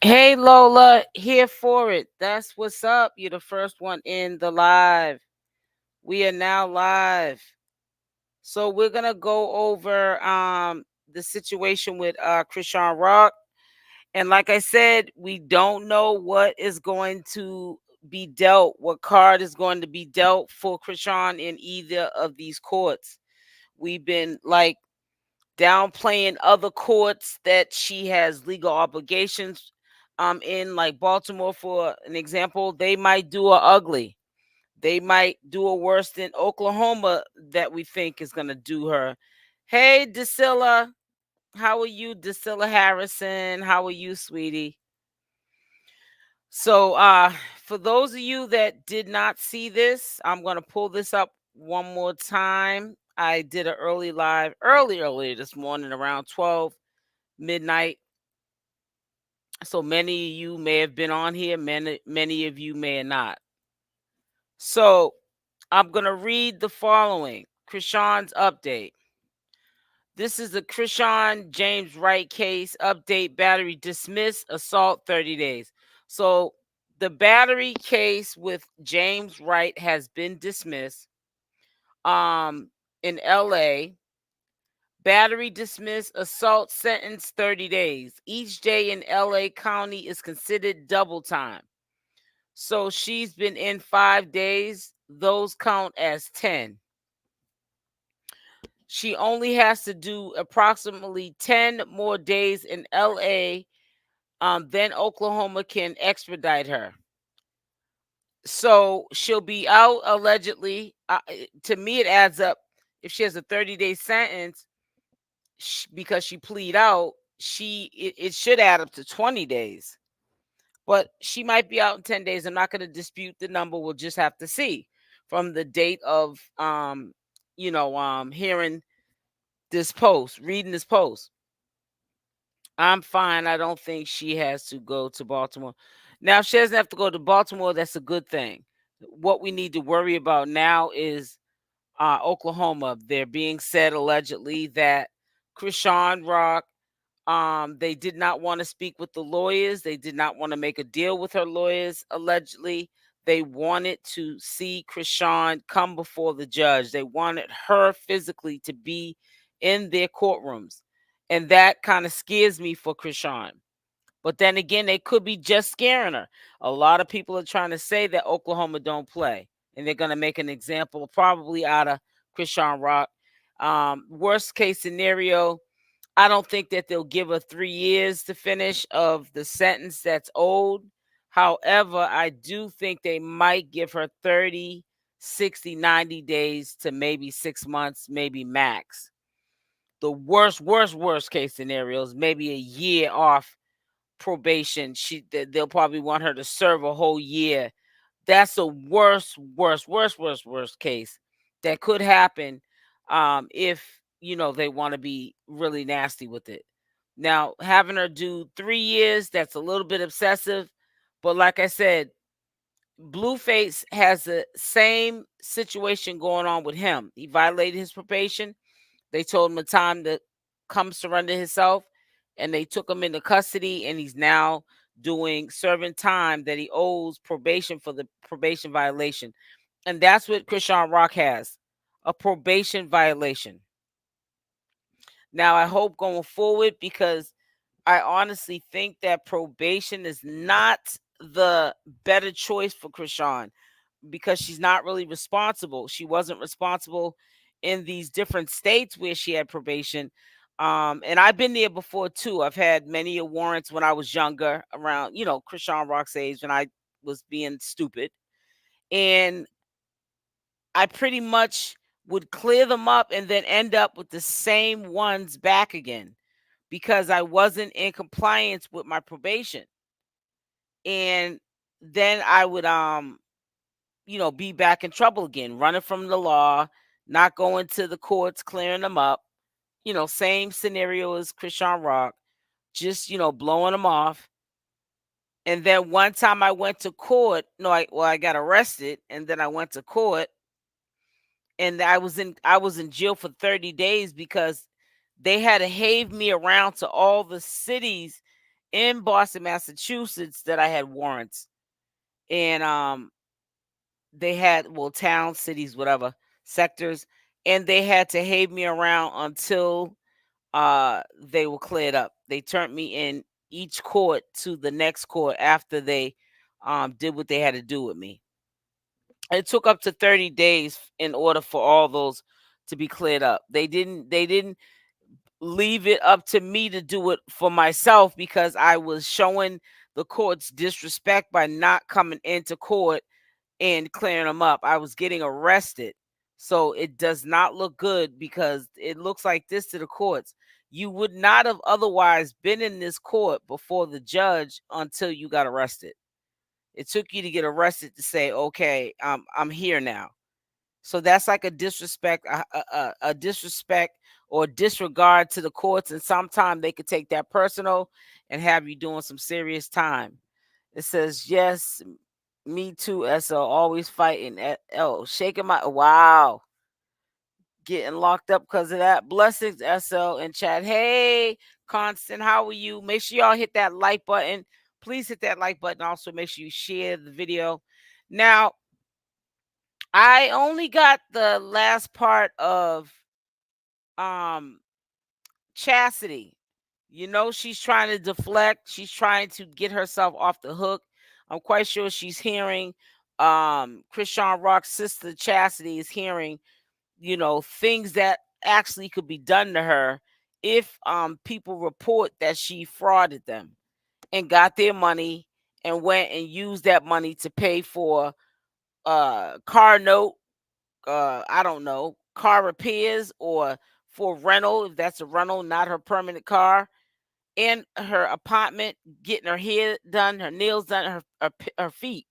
Hey Lola, here for it. That's what's up. You're the first one in the live. We are now live. So we're gonna go over the situation with Chrisean Rock. And like I said, we don't know what is going to be dealt, what card is going to be dealt for Chrisean in either of these courts. We've been like downplaying other courts that she has legal obligations in, like Baltimore, for an example. They might do a ugly. They might do a worse than Oklahoma that we think is going to do her. Hey, Drusilla. How are you, Drusilla Harrison? How are you, sweetie? So, for those of you that did not see this, I'm going to pull this up one more time. I did an early live early this morning around 12 midnight. So many of you may have been on here, many of you may not. So I'm going to read the following Chrisean's update. This is the Chrisean James Wright case update. Battery dismissed, assault 30 days. So the battery case with James Wright has been dismissed in LA. Battery dismissed, assault sentence 30 days. Each day in LA County is considered double time. So she's been in 5 days. Those count as 10. She only has to do approximately 10 more days in LA. Then Oklahoma can extradite her. So she'll be out allegedly. To me, it adds up. If she has a 30-day sentence, because she plead out, it should add up to 20 days. But she might be out in 10 days. I'm not going to dispute the number. We'll just have to see from the date of hearing this post, reading this post. I'm fine. I don't think she has to go to Baltimore. Now, if she doesn't have to go to Baltimore, that's a good thing. What we need to worry about now is Oklahoma. They're being said allegedly that Chrisean Rock, they did not want to speak with the lawyers. They did not want to make a deal with her lawyers, allegedly. They wanted to see Chrisean come before the judge. They wanted her physically to be in their courtrooms. And that kind of scares me for Chrisean. But then again, they could be just scaring her. A lot of people are trying to say that Oklahoma don't play. And they're going to make an example probably out of Chrisean Rock. Worst case scenario, I don't think that they'll give her 3 years to finish of the sentence that's owed. However, I do think they might give her 30, 60, 90 days to maybe 6 months, maybe max. The worst case scenarios, maybe a year off probation. They'll probably want her to serve a whole year. That's the worst case that could happen if they want to be really nasty with it. Now, having her do 3 years, that's a little bit excessive. But like I said, Blueface has the same situation going on with him. He violated his probation. They told him a time to come surrender himself, and they took him into custody, and he's now serving time that he owes probation for the probation violation. And that's what Chrisean Rock has, a probation violation. Now, I hope going forward, because I honestly think that probation is not the better choice for Chrisean, because she's not really responsible. She wasn't responsible in these different states where she had probation. And I've been there before too. I've had many warrants when I was younger, around, Chrisean Rock's age, when I was being stupid. And I pretty much would clear them up and then end up with the same ones back again, because I wasn't in compliance with my probation. And then I would be back in trouble again, running from the law, not going to the courts, clearing them up. Same scenario as Chrisean Rock, just, blowing them off. And then one time I went to court. No, I got arrested, and then I went to court, and I was in jail for 30 days because they had to have me around to all the cities in Boston, Massachusetts, that I had warrants. And they had, well, towns, cities, whatever, sectors, and they had to have me around until they were cleared up. They turned me in each court to the next court after they did what they had to do with me. It took up to 30 days in order for all those to be cleared up. They didn't leave it up to me to do it for myself, because I was showing the court's disrespect by not coming into court and clearing them up. I was getting arrested. So it does not look good, because it looks like this to the courts. You would not have otherwise been in this court before the judge until you got arrested. It took you to get arrested to say, okay, I'm here now. So that's like a disrespect, a disrespect or disregard to the courts. And sometimes they could take that personal and have you doing some serious time. It says, yes, me too, SL, always fighting. Oh, shaking my, wow. Getting locked up because of that. Blessings, SL, in chat. Hey, Constant, how are you? Make sure y'all hit that like button. Please hit that like button. Also, make sure you share the video. Now, I only got the last part of Chassidy. You know, she's trying to deflect. She's trying to get herself off the hook. I'm quite sure she's hearing Chrisean Rock's sister Chassidy is hearing, you know, things that actually could be done to her if people report that she frauded them and got their money and went and used that money to pay for car note, I don't know, car repairs, or for rental, if that's a rental, not her permanent car, in her apartment, getting her hair done, her nails done, her feet.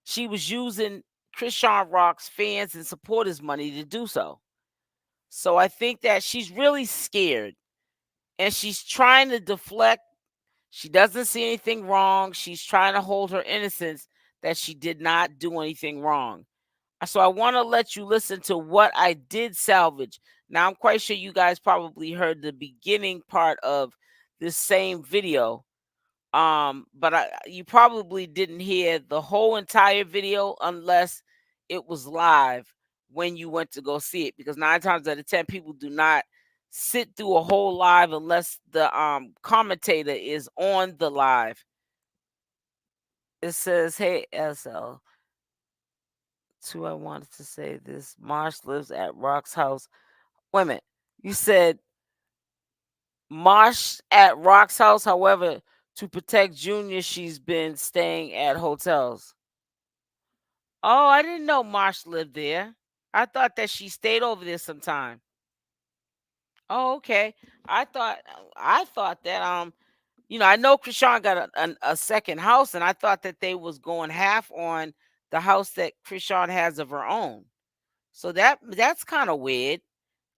She was using Chrisean Rock's fans and supporters' money to do so. So I think that she's really scared, and she's trying to deflect. She doesn't see anything wrong. She's trying to hold her innocence that she did not do anything wrong. So I want to let you listen to what I did salvage. Now, I'm quite sure you guys probably heard the beginning part of this same video. But you probably didn't hear the whole entire video unless it was live when you went to go see it, because 9 times out of 10 people do not sit through a whole live unless the commentator is on the live. It says, hey, SL, too, I wanted to say this. Marsh lives at Rock's house. Wait a minute. You said Marsh at Rock's house. However, to protect Junior, she's been staying at hotels. Oh, I didn't know Marsh lived there. I thought that she stayed over there sometime. Oh, okay. I thought that you know, I know Chrisean got a second house, and I thought that they was going half on the house that Chrisean has of her own. So that's kind of weird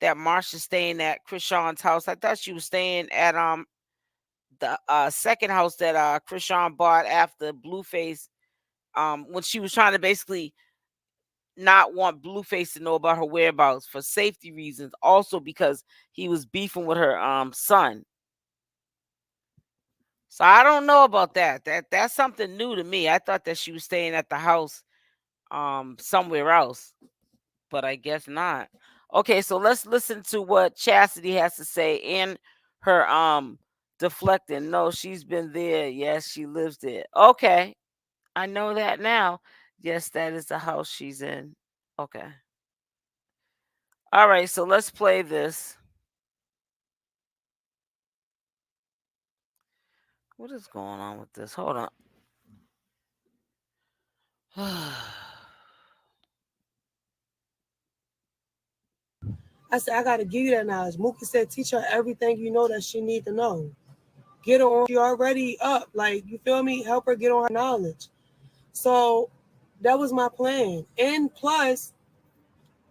that Marsha's staying at Chrisean's house. I thought she was staying at the second house that Chrisean bought after Blueface, when she was trying to basically not want Blueface to know about her whereabouts for safety reasons, also because he was beefing with her son. So I don't know about that. That's something new to me. I thought that she was staying at the house somewhere else, but I guess not. Okay, so let's listen to what Chassidy has to say in her deflecting. No, she's been there. Yes, she lives there. Okay, I know that now. Yes, that is the house she's in. Okay. All right, so let's play this. What is going on with this? Hold on. I said, I got to give you that knowledge. Mookie said, teach her everything you know that she need to know. Get her on. She already up. Like, you feel me? Help her get on her knowledge. So that was my plan. And plus,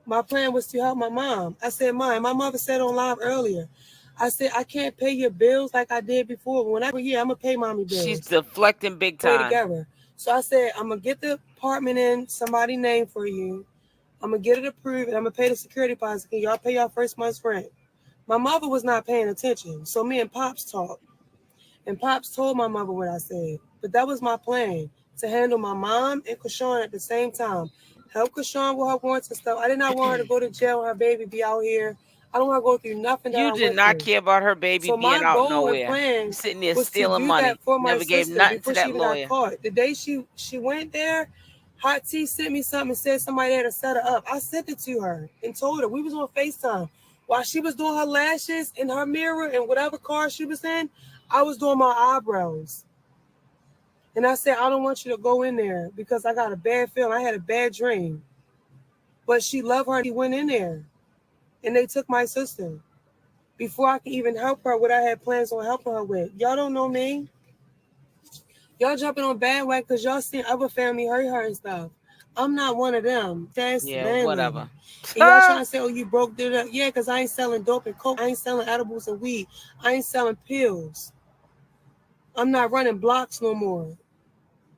my plan was to help my mom. I said, Mom, my mother said on live earlier, I said, I can't pay your bills like I did before. Whenever year, I'm going to pay mommy bills. She's deflecting big Way time. together. So I said, I'm going to get the apartment in somebody's name for you. I'm going to get it approved, and I'm going to pay the security deposit. Can y'all pay y'all first month's rent? My mother was not paying attention. So me and Pops talked. And Pops told my mother what I said. But that was my plan, to handle my mom and Chrisean at the same time. Help Chrisean with her wants and stuff. I did not want her to go to jail and her baby be out here. I don't want to go through nothing that You I did went not through. care about her baby So being my out goal and nowhere. You plan sitting there was to stealing do that money. for my Never gave sister nothing to before she that even got lawyer. caught. The day she went there, Hot T sent me something and said somebody had to set her up. I sent it to her and told her. We was on FaceTime. While she was doing her lashes in her mirror and whatever car she was in, I was doing my eyebrows. And I said, I don't want you to go in there because I got a bad feeling. I had a bad dream. But she loved her and she went in there. And they took my sister. Before I could even help her, what I had plans on helping her with. Y'all don't know me. Y'all jumping on bandwagon because y'all seen other family hurt her and stuff. I'm not one of them. That's Yeah, landlady. whatever. And y'all trying to say, oh, you broke it. Yeah, because I ain't selling dope and coke. I ain't selling edibles and weed. I ain't selling pills. I'm not running blocks no more.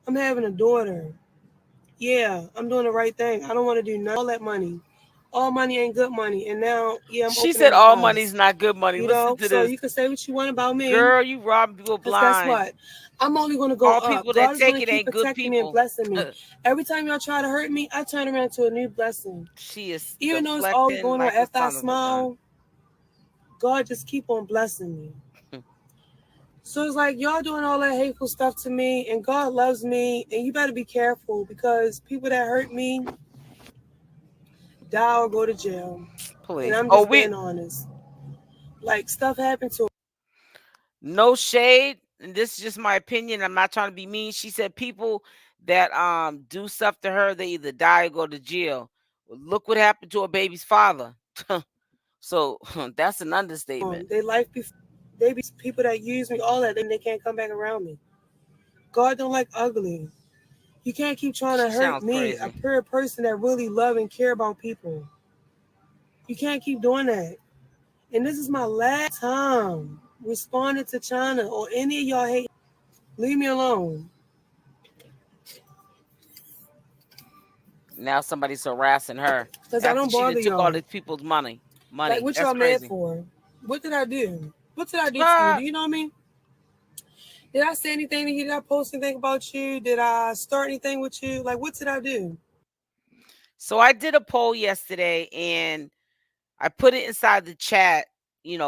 I'm having a daughter. Yeah, I'm doing the right thing. I don't want to do none all that money. All money ain't good money. And now, yeah, I'm She opening said my all money's eyes. not good money. You Listen know, to so this. you can say what you want about me. Girl, you robbing people Because guess blind. what? I'm only going to go All up. people that God is going take to it keep ain't good protecting me and people. blessing me. Every time y'all try to hurt me, I turn around to a new blessing. She is Even though it's always deflecting going on like a after I son of a gun. smile, God just keep on blessing me. So it's like y'all doing all that hateful stuff to me, and God loves me, and you better be careful because people that hurt me die or go to jail. And Please. I'm Oh, just being honest. Like stuff happened to no shade. And this is just my opinion. I'm not trying to be mean. She said people that do stuff to her, they either die or go to jail. Well, look what happened to a baby's father. So that's an understatement. their life before. They be people that use me, all that, then they can't come back around me. God don't like ugly. You can't keep trying to She hurt sounds me, a crazy. pure person that really love and care about people. You can't keep doing that. And this is my last time responding to China or any of y'all hate. Leave me alone. Now somebody's harassing her Because I after don't she bother done took all y'all. these people's money. Like, Money. what That's y'all mad crazy. for? What did I do? What did I do to you? Ah, Do you know me? Did I say anything to you? Did I post anything about you? Did I start anything with you? Like, what did I do? so I did a poll yesterday and I put it inside the chat,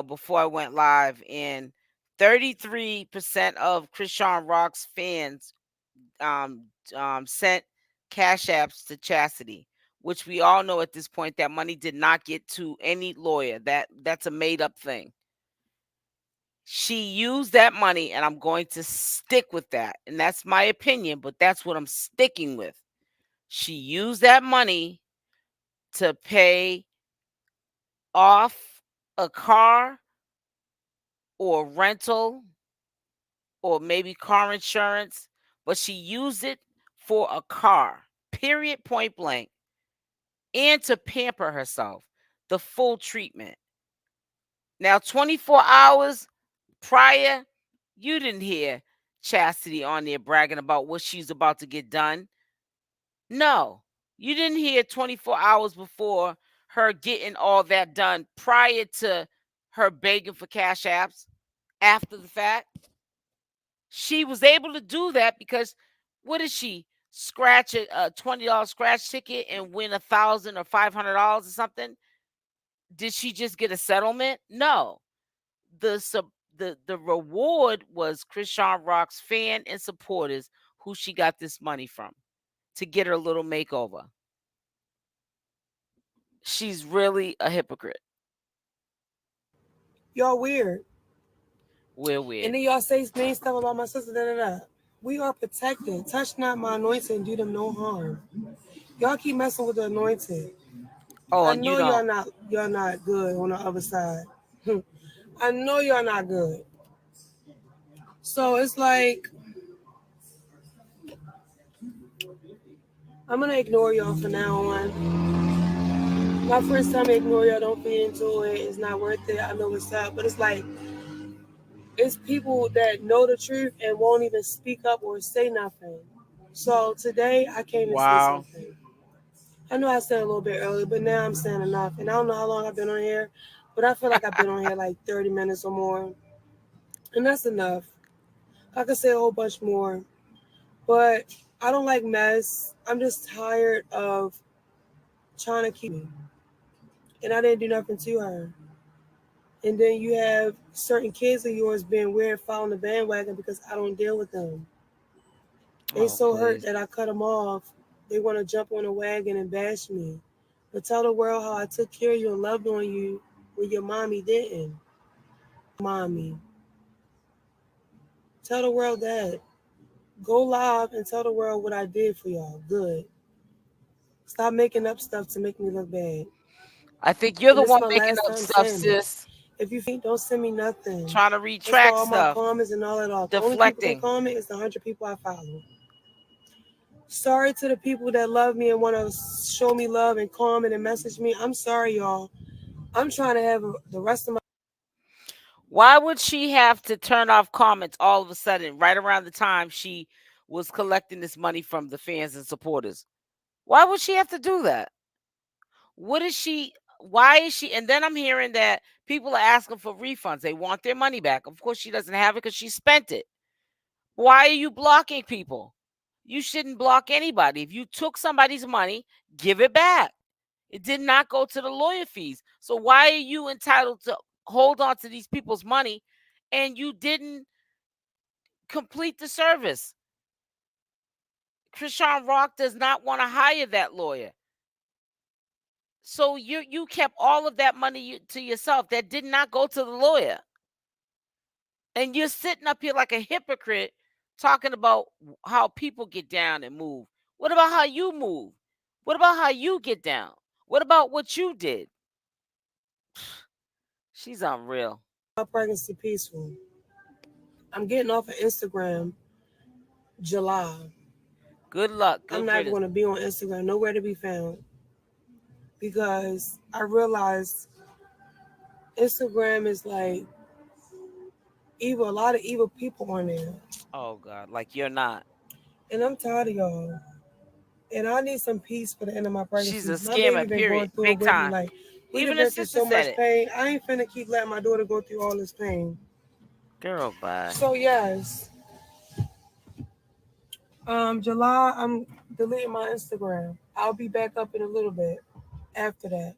before I went live, and 33% of Chrisean Rock's fans um, sent cash apps to Chassidy, which we all know at this point that money did not get to any lawyer. That's a made up thing. She used that money, and I'm going to stick with that. And that's my opinion, but that's what I'm sticking with. She used that money to pay off a car or rental or maybe car insurance, but she used it for a car, period, point blank, and to pamper herself, the full treatment. Now, 24 hours prior, you didn't hear Chassidy on there bragging about what she's about to get done. No, you didn't hear 24 hours before her getting all that done prior to her begging for cash apps after the fact. She was able to do that because what did she scratch a $20 scratch ticket and win 1,000 or $500 or something? Did she just get a settlement? No. The reward was Chrisean Rock's fan and supporters who she got this money from to get her little makeover. She's really a hypocrite. Y'all weird. We're And weird. then y'all say mean stuff about my sister. Da, da, da. We are protected. Touch not my anointed and do them no harm. Y'all keep messing with the anointed. Oh, I and you know don't. y'all not good on the other side. I know y'all not good. So it's like I'm gonna ignore y'all from now on. My friends tell me ignore y'all, don't feed into it. It's not worth it. I know what's up, but it's like it's people that know the truth and won't even speak up or say nothing. So today I came to say Wow. something. I know I said a little bit earlier, but now I'm saying enough. And I don't know how long I've been on here, but I feel like I've been on here like 30 minutes or more. And that's enough. I could say a whole bunch more, but I don't like mess. I'm just tired of trying to keep me, and I didn't do nothing to her. And then you have certain kids of yours being weird, following the bandwagon because I don't deal with them. They Oh, so hurt please. that I cut them off. They want to jump on a wagon and bash me. But tell the world how I took care of you and loved on you when your mommy didn't. Mommy. Tell the world that. Go live and tell the world what I did for y'all. Good. Stop making up stuff to make me look bad. I think you're And the this is one my making last up time stuff, saying it. sis. If you think, don't send me nothing. Trying to That's why retract all my stuff. comments and all that off. The only people that Deflecting. comment is the 100 people I follow. Sorry to the people that love me and want to show me love and comment and message me. I'm sorry, y'all. I'm trying to have the rest of my Why would she have to turn off comments all of a sudden, right around the time she was collecting this money from the fans and supporters? Why would she have to do that? What is she? Why is she? And then I'm hearing that people are asking for refunds. They want their money back. Of course, she doesn't have it because she spent it. Why are you blocking people? You shouldn't block anybody. If you took somebody's money, give it back. It did not go to the lawyer fees. So why are you entitled to hold on to these people's money and you didn't complete the service? Chrisean Rock does not want to hire that lawyer. So you kept all of that money to yourself. That did not go to the lawyer. And you're sitting up here like a hypocrite talking about how people get down and move. What about how you move? What about how you get down? What about what you did? She's unreal. pregnancy peaceful. I'm getting off of Instagram July. Good luck. I'm Good not even riddance. going to be on Instagram, nowhere to be found, because I realized Instagram is like evil, a lot of evil people on there. Oh God, like you're not. And I'm tired of y'all. And I need some peace for the end of my She's a pregnancy. My baby scammer, been going period. through it Big with me. time. Like, we done Even her been through sister so said much it. pain. I ain't finna keep letting my daughter go through all this pain. Girl, bye. So yes, July, I'm deleting my Instagram. I'll be back up in a little bit after that.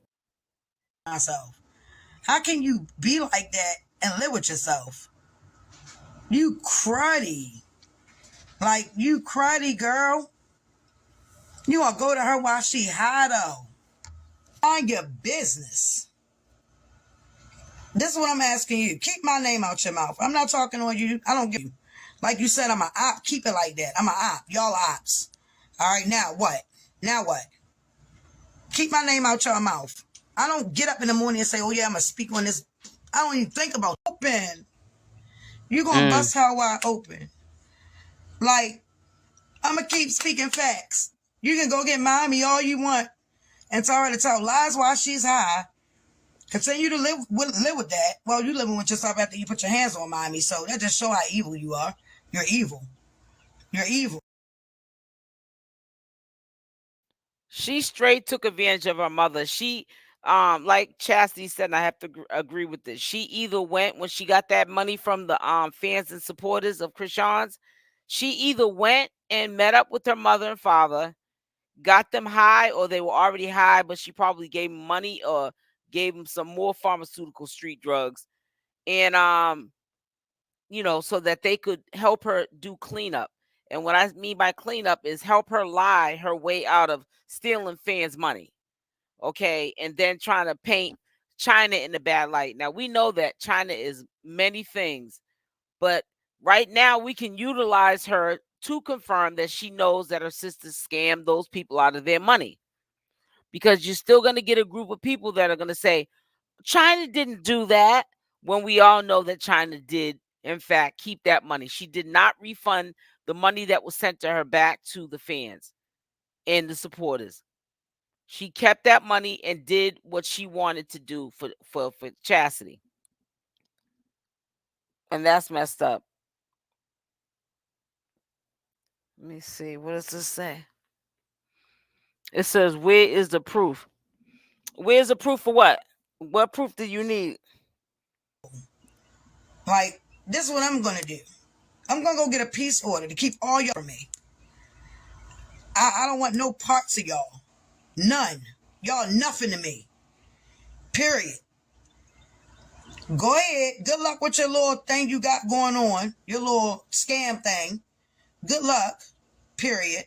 Myself. How can you be like that and live with yourself? You cruddy. Like, you cruddy, girl. You want to go to her while she high, though. Mind your business. This is what I'm asking you. Keep my name out your mouth. I'm not talking on you. I don't give you. Like you said, I'm an op. Keep it like that. I'm an op. Y'all ops. All right, now what? Now what? Keep my name out your mouth. I don't get up in the morning and say, oh, yeah, I'm going to speak on this. I don't even think about open. You're going to Mm. bust her wide open. Like, I'm going to keep speaking facts. You can go get mommy all you want and tell her to tell lies while she's high. Continue to live with that while you living with yourself after you put your hands on mommy. So that just show how evil you are. You're evil. You're evil. She straight took advantage of her mother. She, like Chassidy said, and I have to agree with this. She either went when she got that money from the fans and supporters of Chrisean's. She either went and met up with her mother and father, got them high, or they were already high, but she probably gave them money or gave them some more pharmaceutical street drugs, and so that they could help her do cleanup. And what I mean by cleanup is help her lie her way out of stealing fans' money. Okay. And then trying to paint China in the bad light. Now, we know that China is many things, but right now we can utilize her to confirm that she knows that her sister scammed those people out of their money. Because you're still going to get a group of people that are going to say, China didn't do that, when we all know that China did, in fact, keep that money. She did not refund the money that was sent to her back to the fans and the supporters. She kept that money and did what she wanted to do for Chassidy. And that's messed up. Let me see. What does this say? It says, where is the proof? Where's the proof for what? What proof do you need? Like, this is what I'm going to do. I'm going to go get a peace order to keep all y'all from me. I don't want no parts of y'all. None. Y'all nothing to me. Period. Go ahead. Good luck with your little thing you got going on. Your little scam thing. Good luck. Period.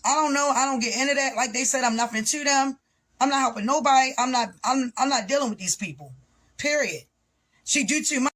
I don't know. I don't get into that. Like they said, I'm nothing to them. I'm not helping nobody. I'm not dealing with these people. Period. She do too much.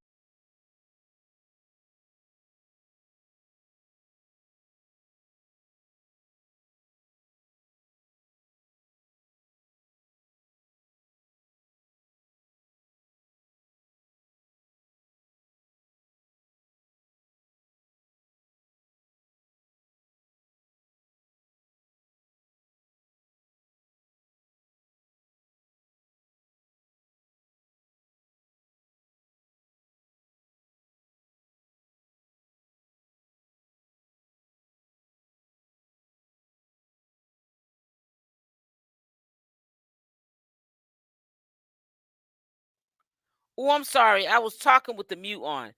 Oh, I'm sorry. I was talking with the mute on.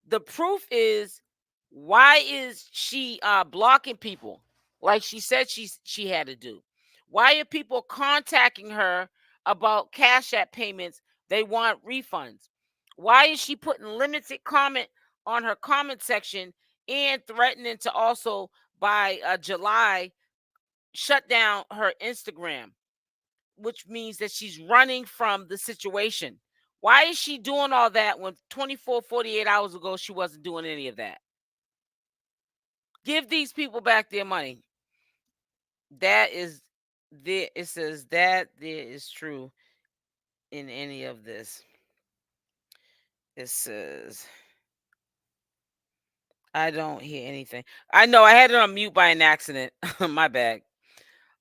The proof is, why is she blocking people like she said she had to do? Why are people contacting her about CashApp payments? They want refunds. Why is she putting limited comment on her comment section and threatening to also by July shut down her Instagram, which means that she's running from the situation? Why is she doing all that when 24, 48 hours ago she wasn't doing any of that? Give these people back their money. That is there. It says that there is true in any of this. It says I don't hear anything. I know I had it on mute by an accident. My bad.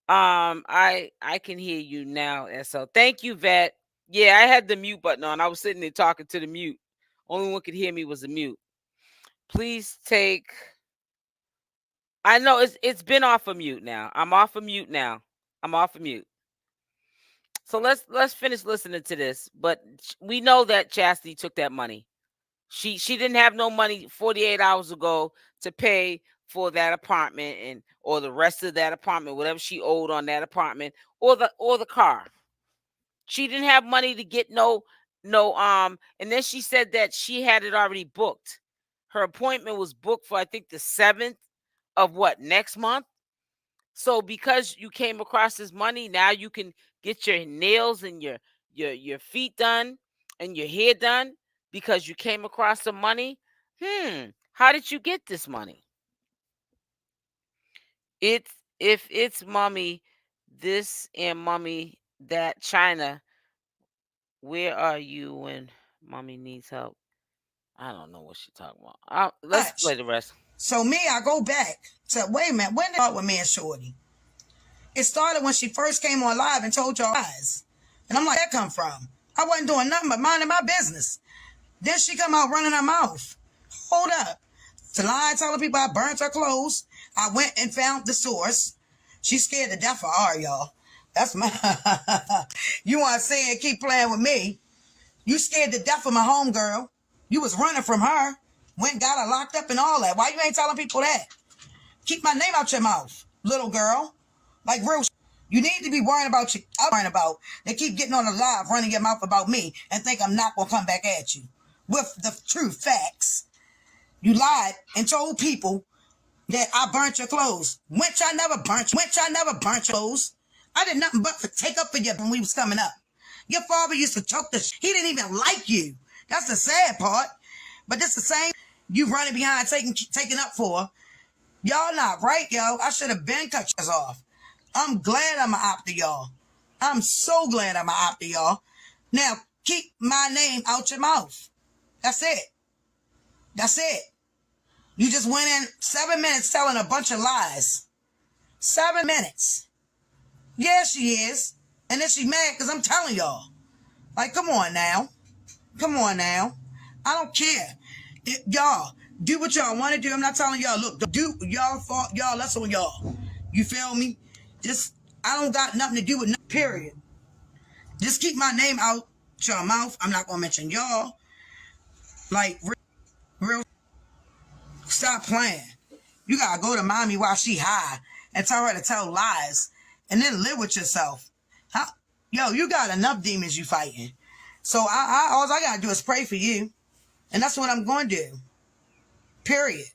I can hear you now, SO. Thank you, Vet. Yeah, I had the mute button on. I was sitting there talking to the mute. Only one could hear me was the mute. Please take. I know it's been off of mute now. I'm off of mute now. I'm off of mute. So let's finish listening to this. But we know that Chassidy took that money. She didn't have no money 48 hours ago to pay for that apartment or the rest of that apartment, whatever she owed on that apartment or the car. She didn't have money to get no and then she said that she had it already booked. Her appointment was booked for I think the 7th of what, next month? So because you came across this money, now you can get your nails and your feet done and your hair done because you came across some money. How did you get this money? If it's mommy this and mommy that, China, where are you when mommy needs help? I don't know what she's talking about. Let's play the rest. So me, I go back to, wait a minute, when did it start with me and Shorty? It started when she first came on live and told y'all lies. And I'm like, where that come from? I wasn't doing nothing but minding my business. Then she come out running her mouth. Hold up. To lie, telling people I burnt her clothes. I went and found the source. She's scared to death of her, y'all. That's my... You want to say and keep playing with me. You scared to death of my homegirl. You was running from her. Went, got her locked up and all that. Why you ain't telling people that? Keep my name out your mouth, little girl. Like real. You need to be worrying about you. I'm worrying about. They keep getting on the live, running your mouth about me, and think I'm not gonna come back at you with the true facts. You lied and told people that I burnt your clothes. Which I never burnt your clothes. I did nothing but take up for you when we was coming up. Your father used to choke the. He didn't even like you. That's the sad part. But this the same you running behind taking up for. Y'all not right, yo. I should have been cut yours off. I'm glad I'm an op to y'all. I'm so glad I'm an op to y'all. Now, keep my name out your mouth. That's it. That's it. You just went in 7 minutes telling a bunch of lies. 7 minutes. Yeah, she is. And then she mad because I'm telling y'all. Like, come on now. Come on now. I don't care. Y'all, do what y'all want to do. I'm not telling y'all, look, do y'all fault. Y'all, that's on y'all. You feel me? Just, I don't got nothing to do with nothing, period. Just keep my name out your mouth. I'm not going to mention y'all. Like, real. Stop playing. You gotta go to mommy while she high and tell her to tell lies and then live with yourself. Yo, you got enough demons you fighting. So all I gotta do is pray for you. And that's what I'm going to do. Period.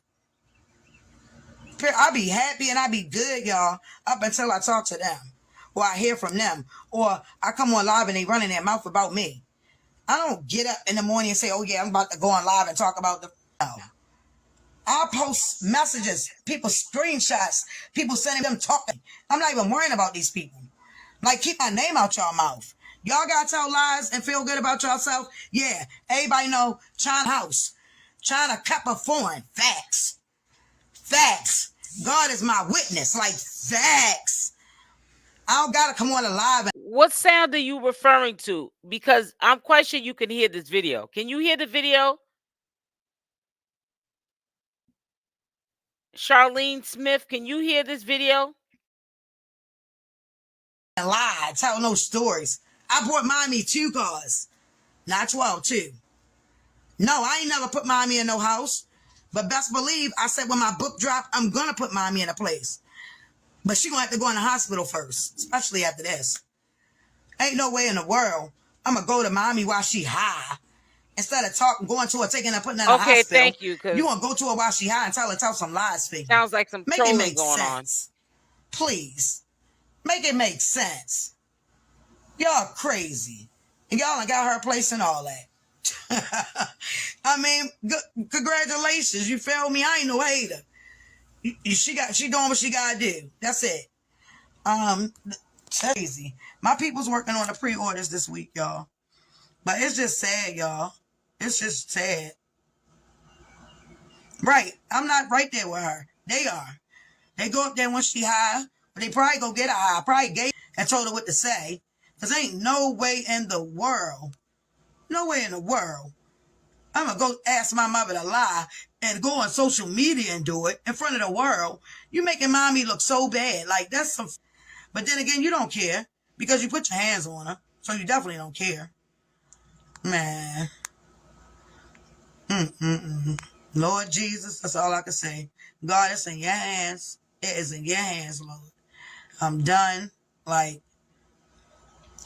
I'll be happy and I'll be good, y'all, up until I talk to them. Or I hear from them. Or I come on live and they running their mouth about me. I don't get up in the morning and say, oh yeah, I'm about to go on live and talk about the... No. I'll post messages, people screenshots, people sending them talking. I'm not even worrying about these people. Like, keep my name out y'all mouth. Y'all gotta tell lies and feel good about yourself? Yeah, everybody know China house. China kept a foreign. Facts. Facts. God is my witness. Like, facts. I don't gotta come on live. What sound are you referring to? Because I'm quite sure you can hear this video. Can you hear the video? Charlene Smith, can you hear this video? Lie, tell no stories. I brought mommy 2 cars, not 12, 2. No, I ain't never put mommy in no house. But best believe, I said when my book dropped, I'm gonna put mommy in a place. But she gonna have to go in the hospital first, especially after this. Ain't no way in the world I'm gonna go to mommy while she high. Instead of going to her, taking her, putting her in the hospital. Okay, thank you. You gonna go to her while she high and tell some lies, figure. Sounds like some make it trolling make going sense. Please. Make it make sense. Y'all crazy. And y'all done got her place and all that. I mean, congratulations. You feel me? I ain't no hater. She doing what she gotta do. That's it. Crazy. My people's working on the pre-orders this week, y'all. But it's just sad, y'all. It's just sad. Right. I'm not right there with her. They are. They go up there when she high. But they probably go get her high. Probably gave and told her what to say. Because ain't no way in the world. No way in the world. I'm going to go ask my mother to lie and go on social media and do it in front of the world. You making mommy look so bad. Like, that's some... But then again, you don't care because you put your hands on her. So you definitely don't care. Man. Lord Jesus, that's all I can say. God, it's in your hands. It is in your hands, Lord. I'm done. Like,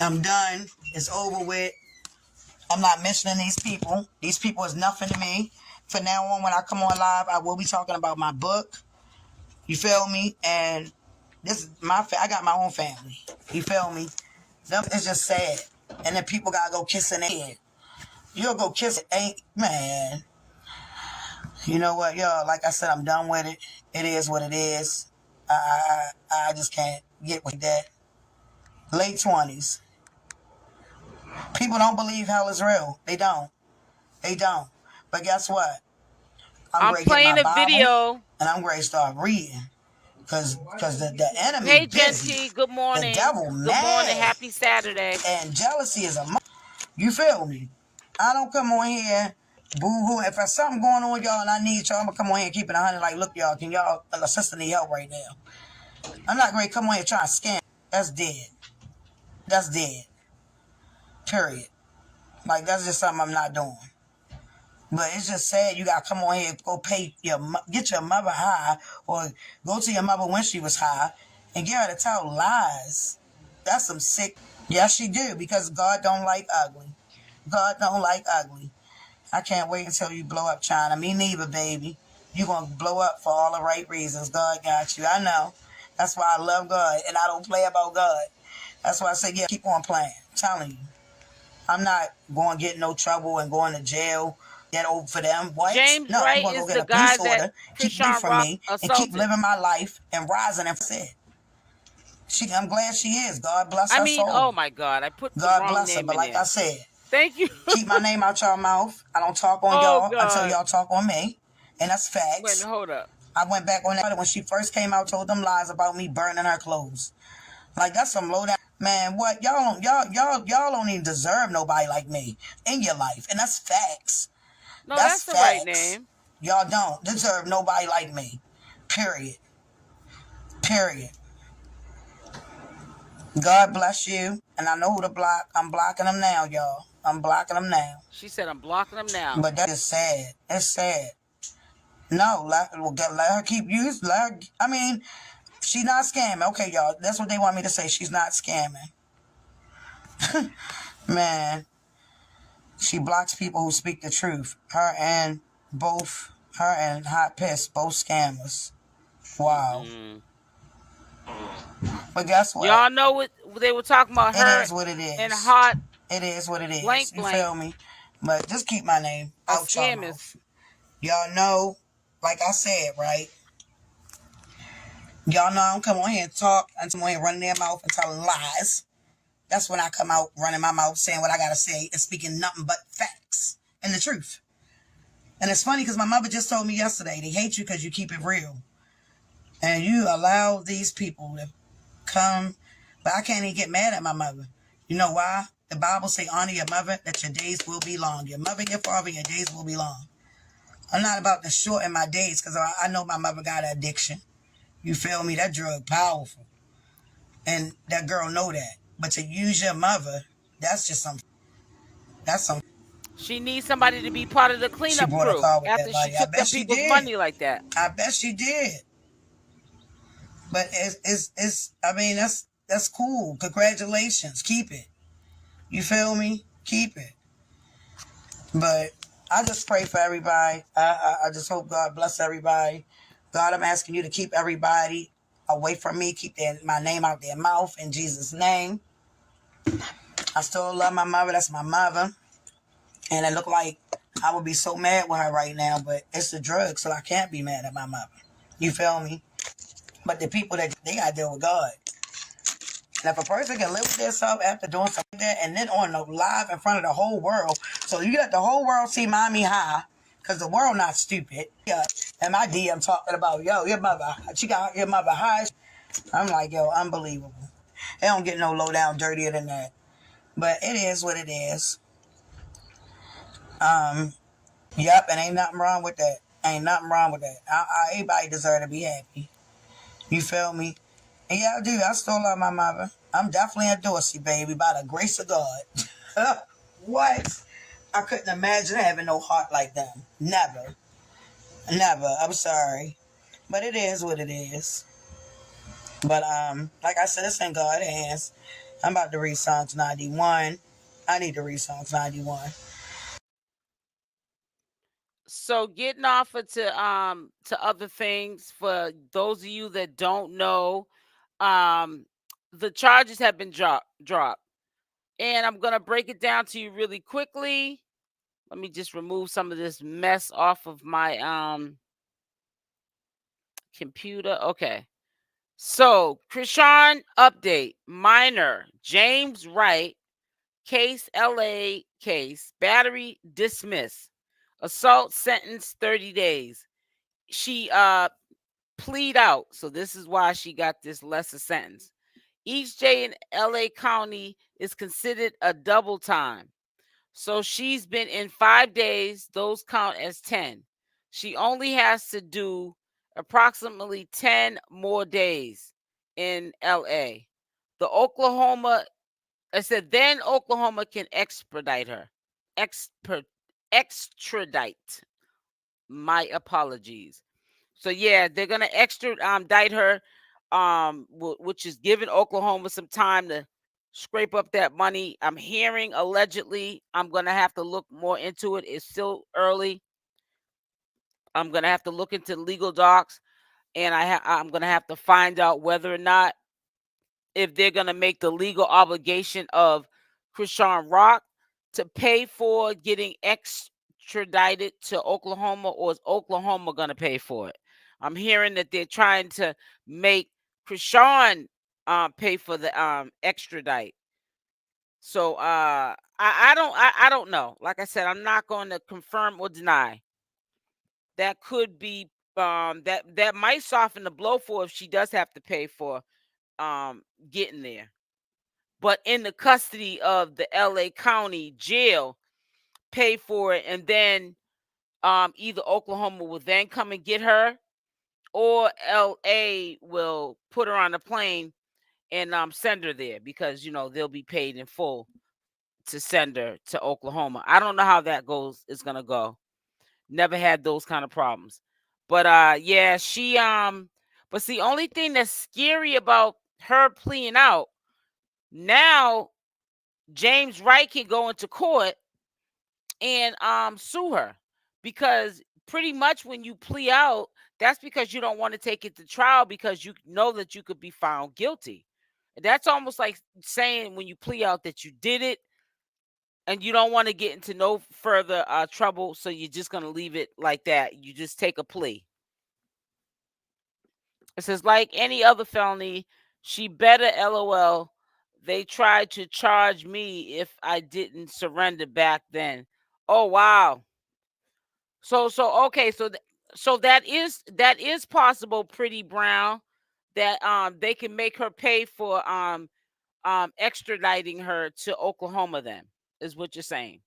I'm done. It's over with. I'm not mentioning these people. These people is nothing to me. From now on, when I come on live, I will be talking about my book. You feel me? And this is I got my own family. You feel me? It's just sad. And then people gotta go kissing their head. You'll go kiss it. Ain't, man. You know what, y'all? Like I said, I'm done with it. It is what it is. I just can't get with that. Late 20s. People don't believe hell is real. They don't. They don't. But guess what? I'm ready to playing get my a Bible, video. and I'm ready to start reading. Because the enemy Hey, busy. Genty, good morning. The devil Good mad. morning. Happy Saturday. And jealousy is you feel me? I don't come on here boo-hoo. If there's something going on, y'all, and I need y'all, I'm going to come on here and keep it 100. Like, look, y'all, can y'all, a sister need help right now. I'm not going to come on here trying to scam. That's dead. That's dead. Period. Like, that's just something I'm not doing. But it's just sad you got to come on here and go get your mother high or go to your mother when she was high and get her to tell lies. That's some sick. Yes, she do, because God don't like ugly. God don't like ugly. I can't wait until you blow up, China. Me neither, baby. You're going to blow up for all the right reasons. God got you. I know. That's why I love God, and I don't play about God. That's why I say, yeah, keep on playing. I'm telling you. I'm not going to get no trouble and going to jail. Get over for them. What? James No, Wright I'm going to is go get the a guy police order, that keep away Chrisean from Rock me, assaulted. and keep living my life and rising and said. I'm glad she is. God bless her soul. Oh my God, I put the God wrong bless her, name but in like there. I said, Thank you. keep my name out y'all mouth. I don't talk on y'all until y'all talk on me. And that's facts. Wait a minute, hold up. I went back on that when she first came out, told them lies about me burning her clothes. Like, that's some low down. Man, what? Y'all don't even deserve nobody like me in your life. And that's facts. No, that's the right name. Y'all don't deserve nobody like me. Period. Period. God bless you. And I know who to block. I'm blocking them now, y'all. I'm blocking them now. She said I'm blocking them now. But that is sad. It's sad. No, let her keep using. I mean, she's not scamming. Okay, y'all. That's what they want me to say. She's not scamming. Man, she blocks people who speak the truth. Her and Hot Piss, both scammers. Wow. Mm-mm. But guess what? Y'all know what they were talking about, It her is what it and is. Hot It is what it is. blank You blank feel me? But just keep my name are out y'all scammers. mouth. Y'all know, like I said, right? Y'all know I don't come on here and talk until I'm on here running their mouth and telling lies. That's when I come out running my mouth saying what I gotta say and speaking nothing but facts and the truth. And it's funny because my mother just told me yesterday, they hate you because you keep it real. And you allow these people to come, but I can't even get mad at my mother. You know why? The Bible say honor your mother that your days will be long. Your mother and your father, your days will be long. I'm not about to shorten my days because I know my mother got an addiction. You feel me? That drug powerful. And that girl know that. But to use your mother, that's just some. She needs somebody to be part of the She cleanup bought a crew car with that after she money. I took bet them she people's did. money like that. I bet she did. But it's I mean, that's cool. Congratulations. Keep it. You feel me? Keep it. But I just pray for everybody. I just hope God bless everybody. God, I'm asking you to keep everybody away from me. Keep my name out their mouth in Jesus' name. I still love my mother. That's my mother. And it look like I would be so mad with her right now, but it's the drugs, so I can't be mad at my mother. You feel me? But the people that they gotta deal with God. And if a person can live with themselves after doing something like that, and then on the live in front of the whole world, so you let the whole world see mommy high, because the world not stupid. Yeah, and my DM talking about, yo, your mother, she got your mother high. I'm like, yo, unbelievable. They don't get no low down dirtier than that. But it is what it is. Yep, and ain't nothing wrong with that. Ain't nothing wrong with that. Everybody deserve to be happy. You feel me? And yeah, I do. I still love my mother. I'm definitely a Dorsey, baby, by the grace of God. What? I couldn't imagine having no heart like them. Never. Never. I'm sorry. But it is what it is. But like I said, it's in God's hands. I'm about to read Psalms 91. I need to read Psalms 91. So getting off of to other things, for those of you that don't know, um the charges have been dropped. And I'm gonna break it down to you really quickly. Let me just remove some of this mess off of my computer. Okay. So Chrisean update. Minor James Wright case, LA case, battery dismissed. Assault sentence 30 days. She plead out. So this is why she got this lesser sentence. Each day in LA County is considered a double time. So she's been in 5 days. Those count as 10. She only has to do approximately 10 more days in LA. The Oklahoma, I said, then Oklahoma can extradite her. Extradite. My apologies. So yeah, they're gonna extradite her, which is giving Oklahoma some time to scrape up that money. I'm hearing allegedly. I'm gonna have to look more into it. It's still early. I'm gonna have to look into legal docs, and I'm gonna have to find out whether or not, if they're gonna make the legal obligation of Chrisean Rock to pay for getting extradited to Oklahoma, or is Oklahoma gonna pay for it? I'm hearing that they're trying to make Chrisean pay for the extradite. So I don't know. Like I said, I'm not going to confirm or deny. That could be that might soften the blow for if she does have to pay for getting there. But in the custody of the LA County jail, pay for it, and then either Oklahoma will then come and get her, or LA will put her on a plane and send her there, because they'll be paid in full to send her to Oklahoma. I don't know how that goes is gonna go. Never had those kind of problems. But yeah, but the only thing that's scary about her pleading out now, James Wright can go into court and sue her, because pretty much when you plea out, that's because you don't want to take it to trial because you know that you could be found guilty. That's almost like saying when you plea out that you did it and you don't want to get into no further trouble, so you're just going to leave it like that. You just take a plea. It says, like any other felony, she better LOL. They tried to charge me if I didn't surrender back then. Oh wow. So okay, so that is possible, Pretty Brown, that they can make her pay for extraditing her to Oklahoma, then is what you're saying.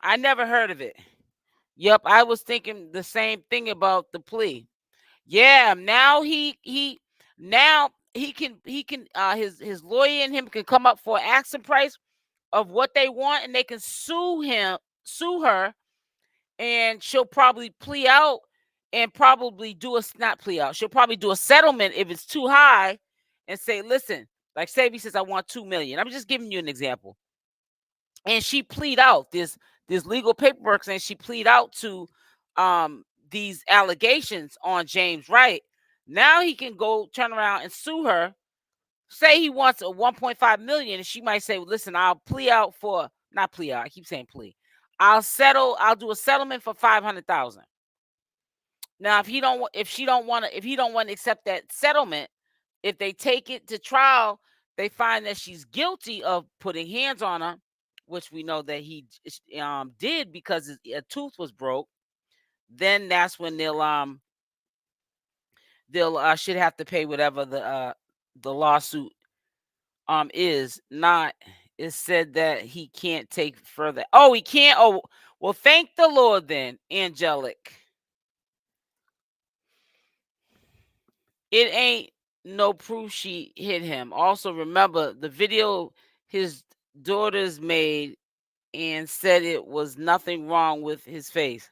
I never heard of it. Yep, I was thinking the same thing about the plea. Yeah, now he can his lawyer and him can come up for an asking price of what they want, and they can sue her, and she'll probably plea out and probably do a not plea out. She'll probably do a settlement if it's too high, and say, listen, like Savvy says, I want 2 million. I'm just giving you an example. And she plead out this legal paperwork saying she plead out to these allegations on James Wright. Now he can go turn around and sue her. Say he wants a 1.5 million, and she might say, well, listen, I'll plea out for not plea out. I keep saying plea. I'll do a settlement for 500,000. Now, if he don't want to accept that settlement, if they take it to trial, they find that she's guilty of putting hands on her, which we know that he did because a tooth was broke. Then that's when they'll should have to pay whatever the lawsuit is not. It said that he can't take further. Oh, he can't. Oh, well, thank the Lord then, angelic. It ain't no proof she hit him. Also, remember the video his daughters made and said it was nothing wrong with his face.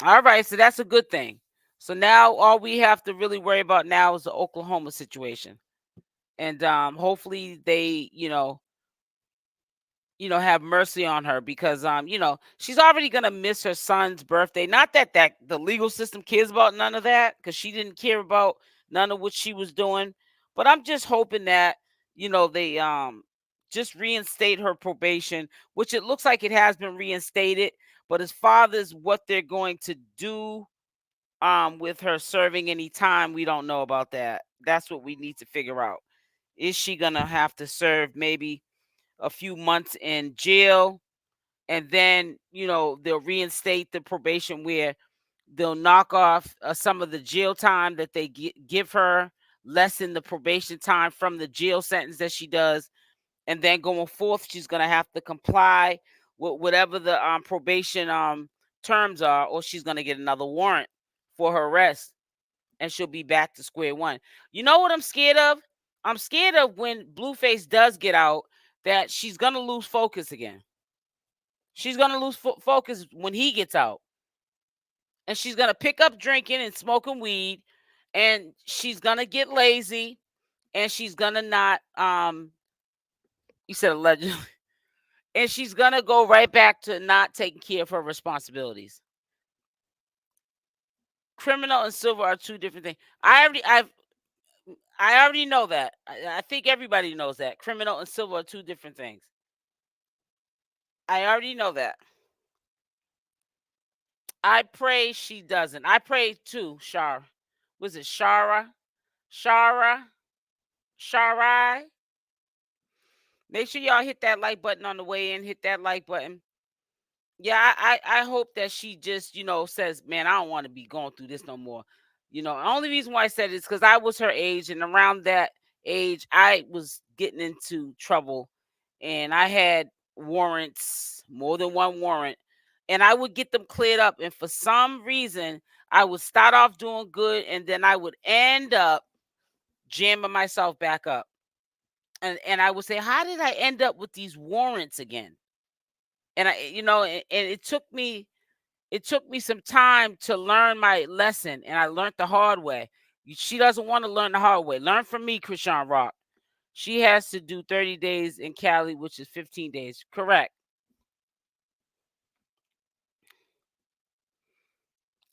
All right, so that's a good thing. So now all we have to really worry about now is the Oklahoma situation. And hopefully they, have mercy on her, because she's already gonna miss her son's birthday. Not that the legal system cares about none of that, because she didn't care about none of what she was doing. But I'm just hoping that they just reinstate her probation, which it looks like it has been reinstated. But as far as what they're going to do with her serving any time, we don't know about that. That's what we need to figure out. Is she gonna have to serve maybe a few months in jail, and then they'll reinstate the probation, where they'll knock off some of the jail time that they give her, lessen the probation time from the jail sentence that she does, and then going forth she's going to have to comply with whatever the probation terms are, or she's going to get another warrant for her arrest, and she'll be back to square one. You know what I'm scared of? I'm scared of when Blueface does get out, that she's going to lose focus again. She's going to lose focus when he gets out. And she's going to pick up drinking and smoking weed. And she's going to get lazy. And she's going to not, you said allegedly. And she's going to go right back to not taking care of her responsibilities. Criminal and civil are two different things. I already know that. I think everybody knows that. Criminal and civil are two different things. I already know that. I pray she doesn't. I pray too, Shara. Was it Shara? Shara? Sharai? Make sure y'all hit that like button on the way in. Hit that like button. Yeah, I hope that she just, says, man, I don't want to be going through this no more. The only reason why I said it is because I was her age, and around that age, I was getting into trouble, and I had warrants, more than one warrant, and I would get them cleared up. And for some reason, I would start off doing good, and then I would end up jamming myself back up. And I would say, how did I end up with these warrants again? And and it took me It took me some time to learn my lesson, and I learned the hard way. She doesn't want to learn the hard way. Learn from me, Chrisean Rock. She has to do 30 days in Cali, which is 15 days. Correct.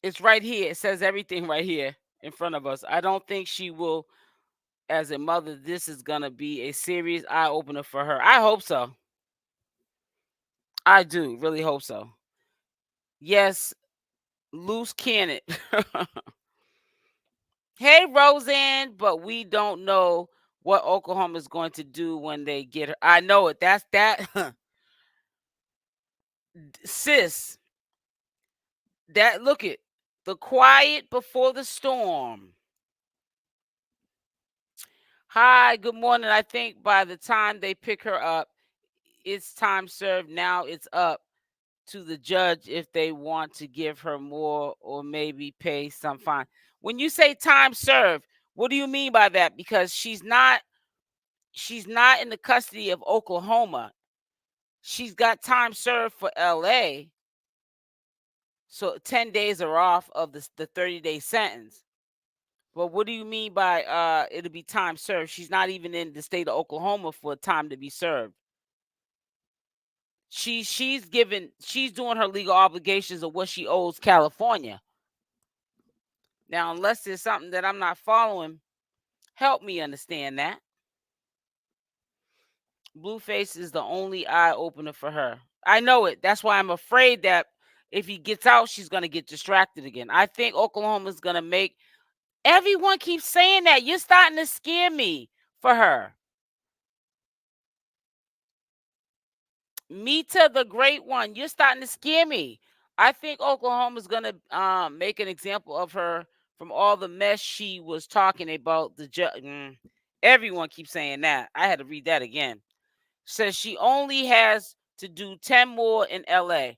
It's right here. It says everything right here in front of us. I don't think she will, as a mother, this is going to be a serious eye opener for her. I hope so. I do really hope so. Yes, loose cannon. Hey, Roseanne, but we don't know what Oklahoma is going to do when they get her. I know it. That's that. Sis, that look it. The quiet before the storm. Hi, good morning. I think by the time they pick her up, it's time served. Now it's up to the judge if they want to give her more or maybe pay some fine. When you say time served, what do you mean by that? Because she's not in the custody of Oklahoma. She's got time served for LA. So 10 days are off of the 30-day sentence. But what do you mean by it'll be time served? She's not even in the state of Oklahoma for time to be served. She's doing her legal obligations of what she owes California. Now, unless there's something that I'm not following, help me understand that. Blueface is the only eye opener for her. I know it. That's why I'm afraid that if he gets out, she's going to get distracted again. I think Oklahoma's going to make... Everyone keeps saying that. You're starting to scare me for her. Mita, the great one, you're starting to scare me. I think Oklahoma's going to make an example of her from all the mess she was talking about. Everyone keeps saying that. I had to read that again. Says she only has to do 10 more in LA.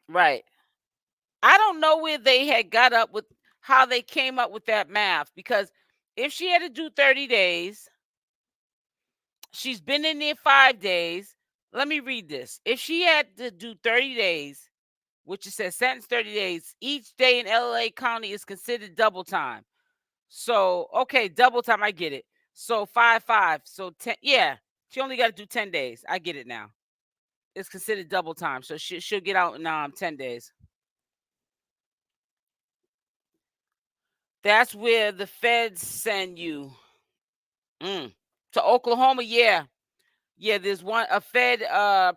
Right. I don't know where they had got up with how they came up with that math, because if she had to do 30 days, she's been in there 5 days. Let me read this. If she had to do 30 days, which it says sentence 30 days, each day in LA County is considered double time. So, okay, double time, I get it. So 5. So 10, yeah, she only got to do 10 days. I get it now. It's considered double time. So she'll get out in 10 days. That's where the feds send you. To Oklahoma, yeah. Yeah, there's a fed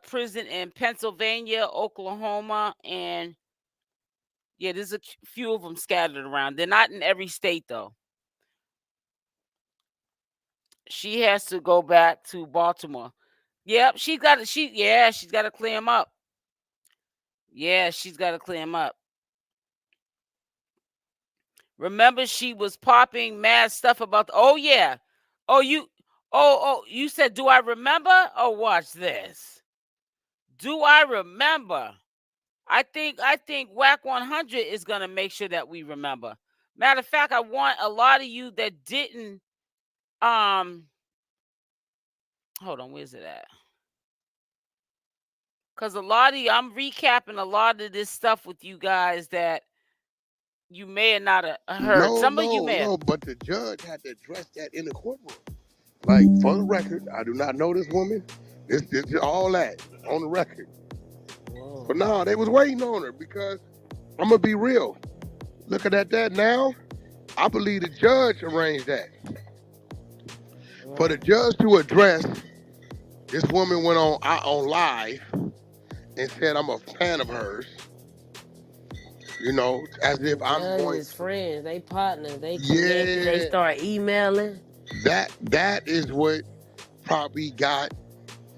prison in Pennsylvania, Oklahoma, and yeah, there's a few of them scattered around. They're not in every state, though. She has to go back to Baltimore. Yep, she's got to clear him up. Yeah, she's got to clear him up. Remember, she was popping mad stuff about you said, do I remember? Oh, watch this. Do I remember? I think Wack 100 is going to make sure that we remember. Matter of fact, I want a lot of you that didn't hold on, where's it at? Because a lot of you, I'm recapping a lot of this stuff with you guys that you may have not heard. Some of you may have. No, but the judge had to address that in the courtroom. Like, for the record, I do not know this woman. This all that on the record. Whoa. But no, they was waiting on her because I'm gonna be real. Looking at that now, I believe the judge arranged that. Whoa. For the judge to address, this woman went on live and said, "I'm a fan of hers." You know, as if I'm going. His friends, they partners, they connected, they start emailing. That is what probably got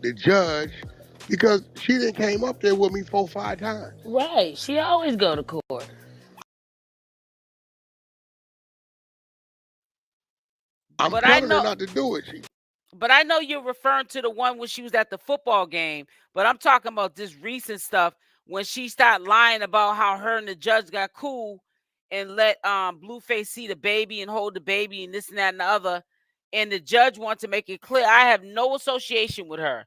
the judge, because she done came up there with me 4 or 5 times. Right, she always go to court. I'm telling her not to do it. But I know you're referring to the one when she was at the football game. But I'm talking about this recent stuff when she started lying about how her and the judge got cool and let Blueface see the baby and hold the baby and this and that and the other. And the judge wanted to make it clear, I have no association with her.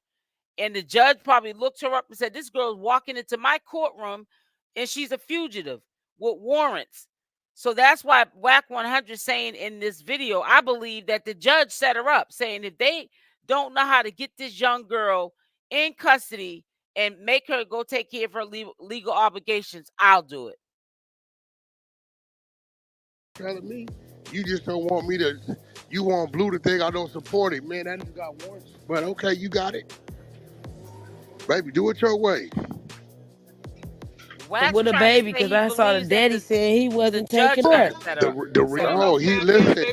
And the judge probably looked her up and said, this girl's walking into my courtroom and she's a fugitive with warrants. So that's why Wack 100 saying in this video, I believe that the judge set her up, saying if they don't know how to get this young girl in custody and make her go take care of her legal obligations, I'll do it. Telling me, you just don't want me to, you want Blue to think I don't support it. Man, that nigga got warrants. But okay, you got it. Baby, do it your way. But with a baby, because I saw the daddy saying he wasn't taking her. Listen,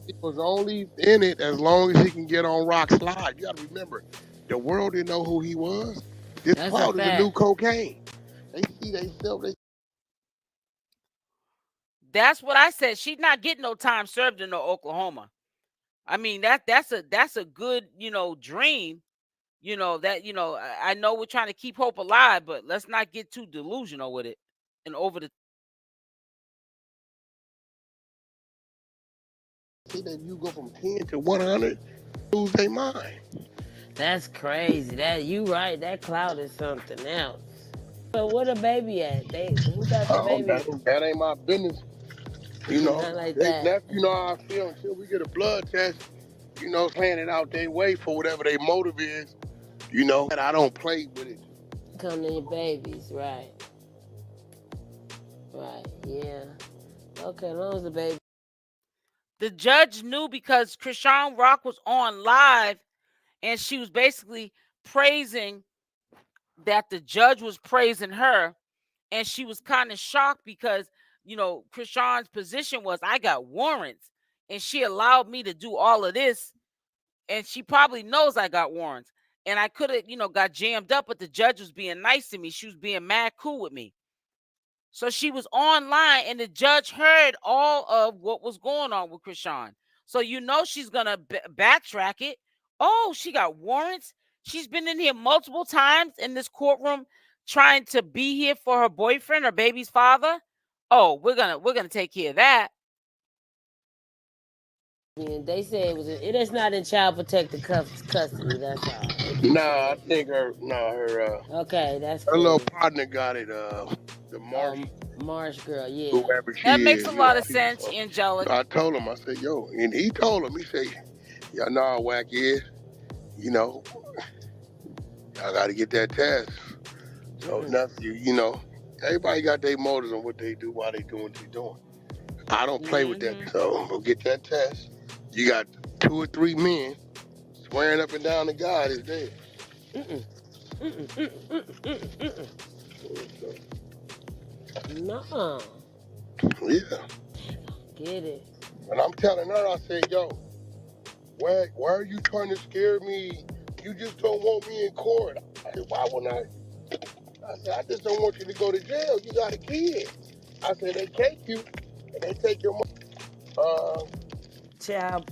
he was only in it as long as he can get on Rock's live. You gotta remember, the world didn't know who he was. This cloud is the new cocaine. They see themselves. That's what I said. She's not getting no time served in Oklahoma. I mean, that's a good, dream. I know we're trying to keep hope alive, but let's not get too delusional with it and over the. See that you go from 10 to 100, lose their mind. That's crazy. You right. That cloud is something else. So where the baby at? Who got the baby? That ain't my business. Like that. You know how I feel until we get a blood test. Playing it out their way for whatever their motive is. And I don't play with it. Come to your babies, right? Right. Yeah. Okay, as long as the baby. The judge knew because Chrisean Rock was on live, and she was basically praising that the judge was praising her, and she was kind of shocked because Chrisean's position was, I got warrants, and she allowed me to do all of this, and she probably knows I got warrants, and I could have got jammed up, but the judge was being nice to me. She was being mad cool with me. So she was online, and the judge heard all of what was going on with Chrisean. So she's gonna backtrack it. Oh, she got warrants. She's been in here multiple times in this courtroom trying to be here for her boyfriend, her baby's father. Oh, we're gonna take care of that. And they say it is not in child protective custody. That's all. I think her. Okay, that's her cool. little partner got it. The Marsh girl, yeah. Whoever she that makes is, a lot of sense, Angelic. I told him, I said, yo, and he told him, he said, y'all know how Wack is. Y'all got to get that test. So nothing, everybody got their motives on what they do, why they doing what they doing. I don't play with that. So go get that test. You got 2 or 3 men swearing up and down to God is dead. No. Yeah. Get it. And I'm telling her, I said, yo, Wack, why are you trying to scare me? You just don't want me in court. I said, why wouldn't I? I said, I just don't want you to go to jail. You got a kid. I said, they take you and they take your child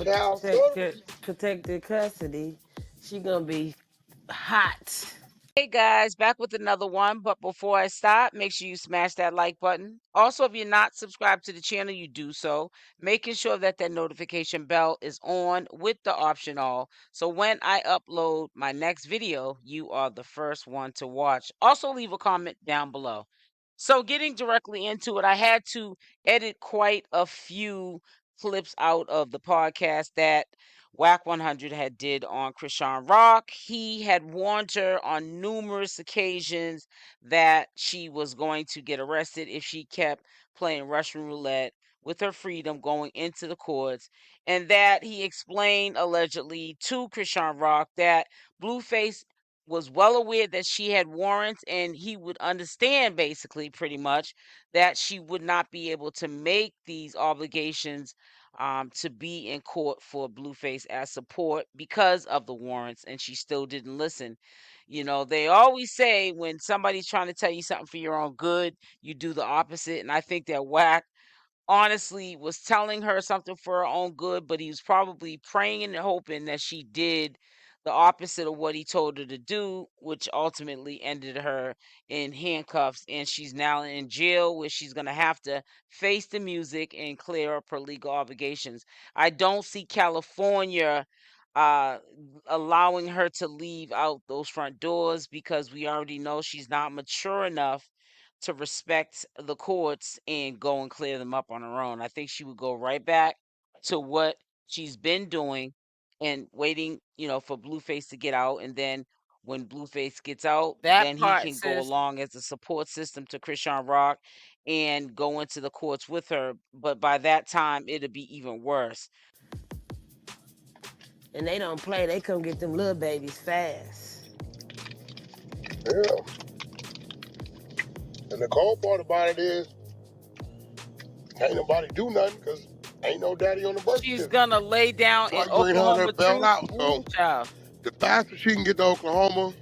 protected custody. She gonna be hot. Hey guys, back with another one. But before I start, make sure you smash that like button. Also, if you're not subscribed to the channel, you do so, making sure that notification bell is on with the option all. So when I upload my next video, you are the first one to watch. Also, leave a comment down below. So getting directly into it, I had to edit quite a few clips out of the podcast that Wack 100 had did on Chrisean Rock. He had warned her on numerous occasions that she was going to get arrested if she kept playing Russian roulette with her freedom going into the courts, and that he explained allegedly to Chrisean Rock that Blueface was well aware that she had warrants, and he would understand basically pretty much that she would not be able to make these obligations to be in court for Blueface as support because of the warrants, and she still didn't listen. They always say when somebody's trying to tell you something for your own good, you do the opposite. And I think that Wack honestly was telling her something for her own good, but he was probably praying and hoping that she did the opposite of what he told her to do, which ultimately ended her in handcuffs, and she's now in jail where she's going to have to face the music and clear up her legal obligations. I don't see California uh allowing her to leave out those front doors, because we already know she's not mature enough to respect the courts and go and clear them up on her own. I think she would go right back to what she's been doing and waiting, for Blueface to get out. And then when Blueface gets out, That then he part, can go sis. along as a support system to Chrisean Rock and go into the courts with her. But by that time, it'll be even worse. And they don't play. They come get them little babies fast. Yeah. And the cold part about it is, ain't nobody do nothing because ain't no daddy on the birth She's certificate. gonna lay down So in you ain't heard her Oklahoma bail too. out. So Ooh, child. the faster she can get to Oklahoma,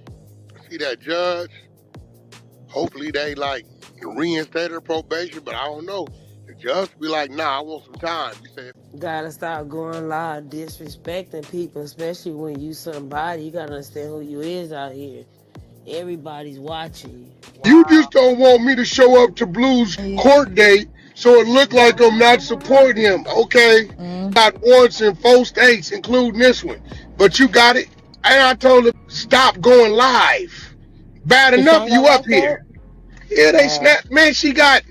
see that judge, hopefully they like reinstate her probation, but I don't know. The judge be like, nah, I want some time. You say, Gotta stop going live, disrespecting people, especially when you somebody. You gotta understand who you is out here. Everybody's watching you. you just don't want me to show up to Blue's court date so it look like I'm not supporting him. Okay. Got warrants in 4 states, including this one. But you got it. And I told him, stop going live. Bad enough Krishan got you up locked up? here. Yeah, they snapped. Man, she got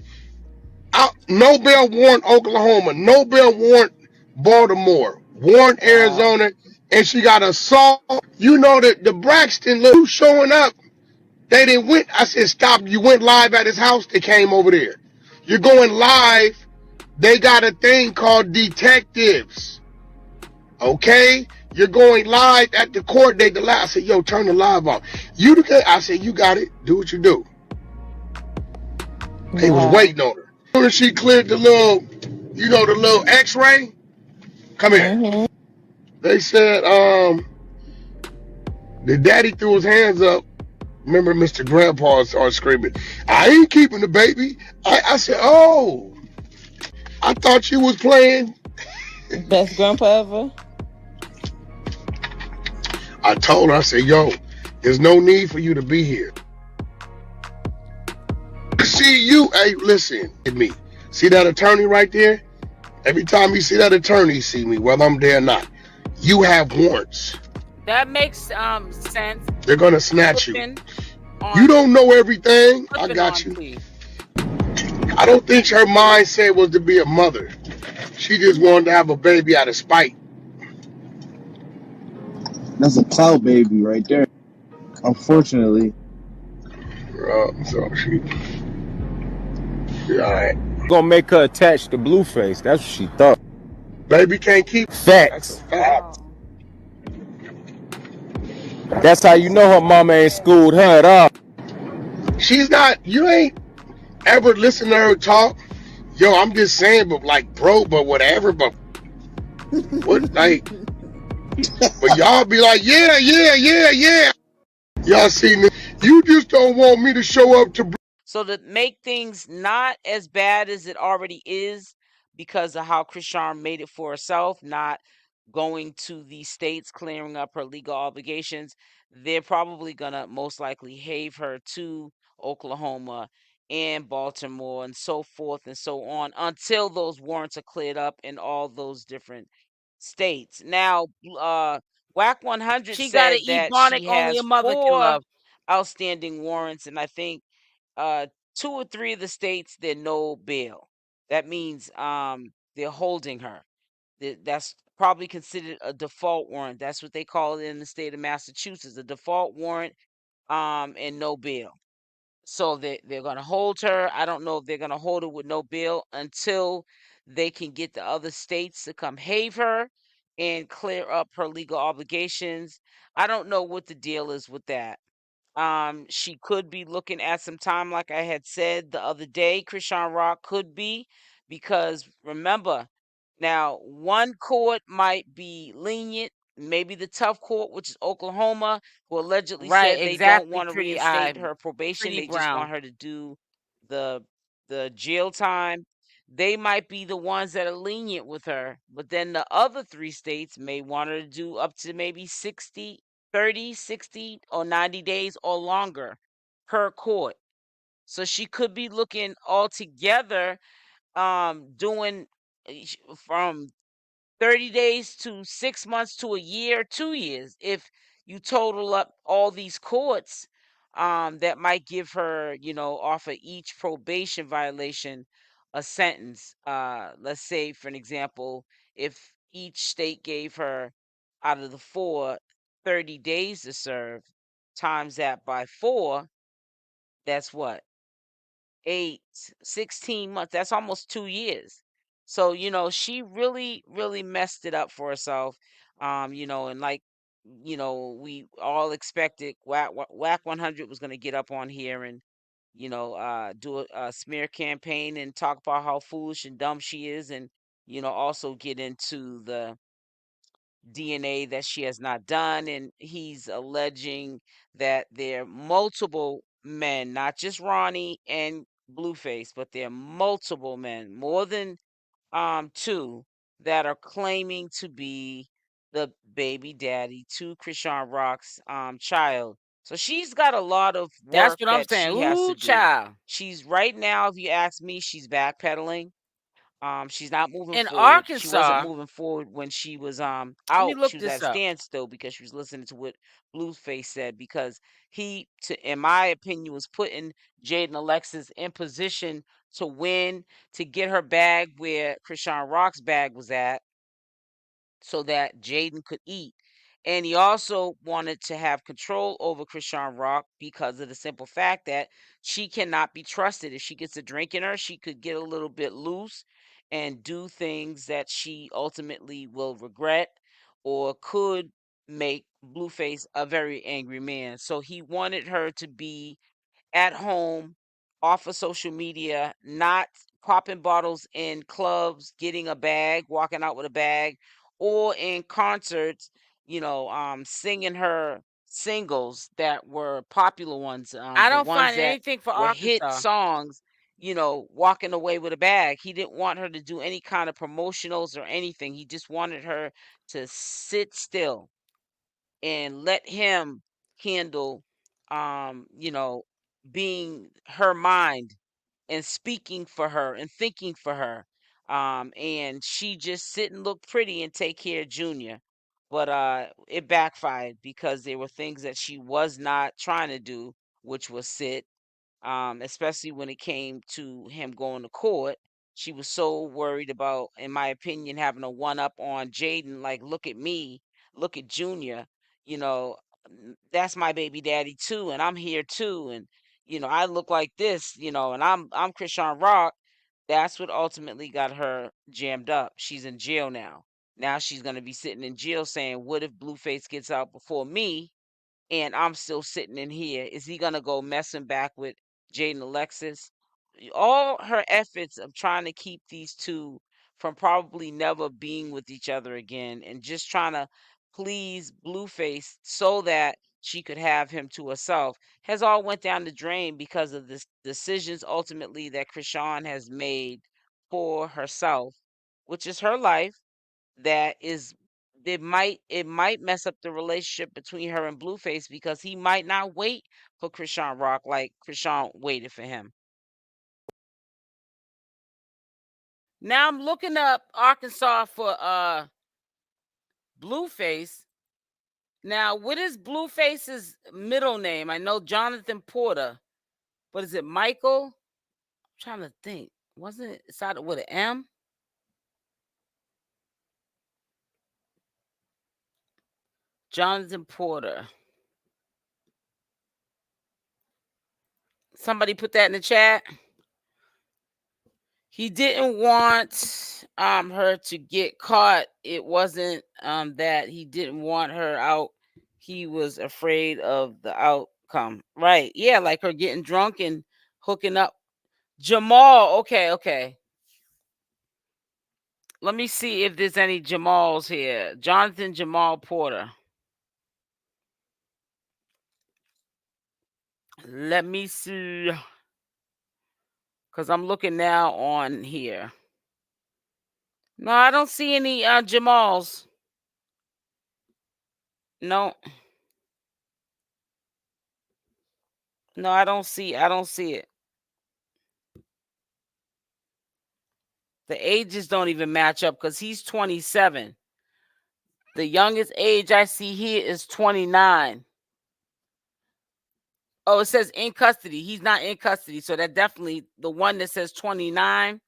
out, no bail warrant Oklahoma, no bail warrant Baltimore, warrant Wow. Arizona, and she got assault. You know that the Braxton look showing up. They didn't went. I said, stop. You went live at his house. They came over there. You're going live. They got a thing called detectives. Okay? You're going live at the court date. I said, yo, turn the live off. I said, you got it. Do what you do. They was waiting on her. As soon as she cleared the little, the little x-ray, come here. They said, the daddy threw his hands up. Remember Mr. Grandpa started screaming, I ain't keeping the baby. I said, oh, I thought you was playing. Best grandpa ever? I told her, I said, yo, there's no need for you to be here. See you, hey, listen at me. See that attorney right there? Every time you see that attorney, see me, whether I'm there or not. You have warrants. That makes sense. They're gonna snatch you. Flipping You on, don't know everything. I flipping got on you. T. I don't think her mindset was to be a mother. She just wanted to have a baby out of spite. That's a cloud baby right there. Unfortunately. So she, all right. Gonna make her attached to Blueface. That's what she thought. Baby can't keep. That's a Facts. fact. That's how you know her mama ain't schooled her at all. She's not. You ain't ever listen to her talk. Yo, I'm just saying, but like, bro, but whatever, but what, like, but y'all be like, yeah, yeah, yeah, yeah. Y'all seen this? You just don't want me to show up to. So to make things not as bad as it already is, because of how Chrisean made it for herself, not going to the states, clearing up her legal obligations, they're probably gonna most likely have her to Oklahoma and Baltimore and so forth and so on until those warrants are cleared up in all those different states. Now, Wack 100 She got an said that Ebonic she only has a mother can 4 love. outstanding warrants, and I think 2 or 3 of the states, they're no bail. That means they're holding her. That's probably considered a default warrant. That's what they call it in the state of Massachusetts, a default warrant, and no bail. So they're gonna hold her. I don't know if they're gonna hold her with no bail until they can get the other states to come have her and clear up her legal obligations. I don't know what the deal is with that. She could be looking at some time, like I had said the other day. Chrisean Rock could be, because remember, now one court might be lenient, maybe the tough court, which is Oklahoma, who allegedly Right, said they don't exactly, want to pretty reinstate her probation. pretty They just brown. want her to do the the jail time. They might be the ones that are lenient with her, but then the other 3 states may want her to do up to maybe 60, 30, 60, or 90 days or longer per court. So she could be looking altogether doing from 30 days to 6 months to a year, 2 years. If you total up all these courts, that might give her, off of each probation violation, a sentence. Let's say, for an example, if each state gave her out of the 4 30 days to serve, times that by 4, that's what? 8, 16 months. That's almost 2 years. So, she really, really messed it up for herself. And like, we all expected Wack 100 was going to get up on here and, do a smear campaign and talk about how foolish and dumb she is, and, also get into the DNA that she has not done. And he's alleging that there are multiple men, not just Ronnie and Blueface, but there are multiple men, more than 2, that are claiming to be the baby daddy to Chrisean Rock's child. So she's got a lot of That's work what I'm that saying. she has to Ooh, do. child. She's right now, if you ask me, she's backpedaling. She's not moving In forward. She wasn't Arkansas, moving forward when she was let me out. look She was this at a up. standstill because she was listening to what Blueface said, because in my opinion, was putting Jaidyn Alexis in position to win, to get her bag where Chrisean Rock's bag was at, so that Jaidyn could eat. And he also wanted to have control over Chrisean Rock because of the simple fact that she cannot be trusted. If she gets a drink in her, she could get a little bit loose and do things that she ultimately will regret, or could make Blueface a very angry man. So he wanted her to be at home, off of social media, not popping bottles in clubs, getting a bag, walking out with a bag, or in concerts, singing her singles that were popular ones, I the don't ones find that anything for were hit Arkansas. songs, walking away with a bag. He didn't want her to do any kind of promotionals or anything. He just wanted her to sit still and let him handle, being her mind and speaking for her and thinking for her. And she just sit and look pretty and take care of Junior. But it backfired because there were things that she was not trying to do, which was sit, especially when it came to him going to court. She was so worried about, in my opinion, having a one up on Jaidyn. Like, look at me, look at Junior. That's my baby daddy too, and I'm here too, and I look like this, and I'm Chrisean Rock. That's what ultimately got her jammed up. She's in jail now. Now she's gonna be sitting in jail saying, "What if Blueface gets out before me?" And I'm still sitting in here. Is he gonna go messing back with Jaidyn Alexis? All her efforts of trying to keep these two from probably never being with each other again, and just trying to please Blueface so that she could have him to herself, has all went down the drain because of the decisions ultimately that Chrisean has made for herself, which is her life. That is, it might mess up the relationship between her and Blueface, because he might not wait for Chrisean Rock like Chrisean waited for him. Now I'm looking up Arkansas for Blueface. Now, what is Blueface's middle name? I know Jonathan Porter, but is it Michael? I'm trying to think. Wasn't it started with an M? Jonathan Porter. Somebody put that in the chat. He didn't want her to get caught. It wasn't that he didn't want her out. He was afraid of the outcome. Right. Yeah, like her getting drunk and hooking up. Jamal. Okay. Let me see if there's any Jamals here. Jonathan Jamal Porter. Let me see. Because I'm looking now on here. No, I don't see any Jamals. No. No, I don't see it. The ages don't even match up because he's 27. The youngest age I see here is 29. Oh, it says in custody. He's not in custody, so that definitely the one that says 29.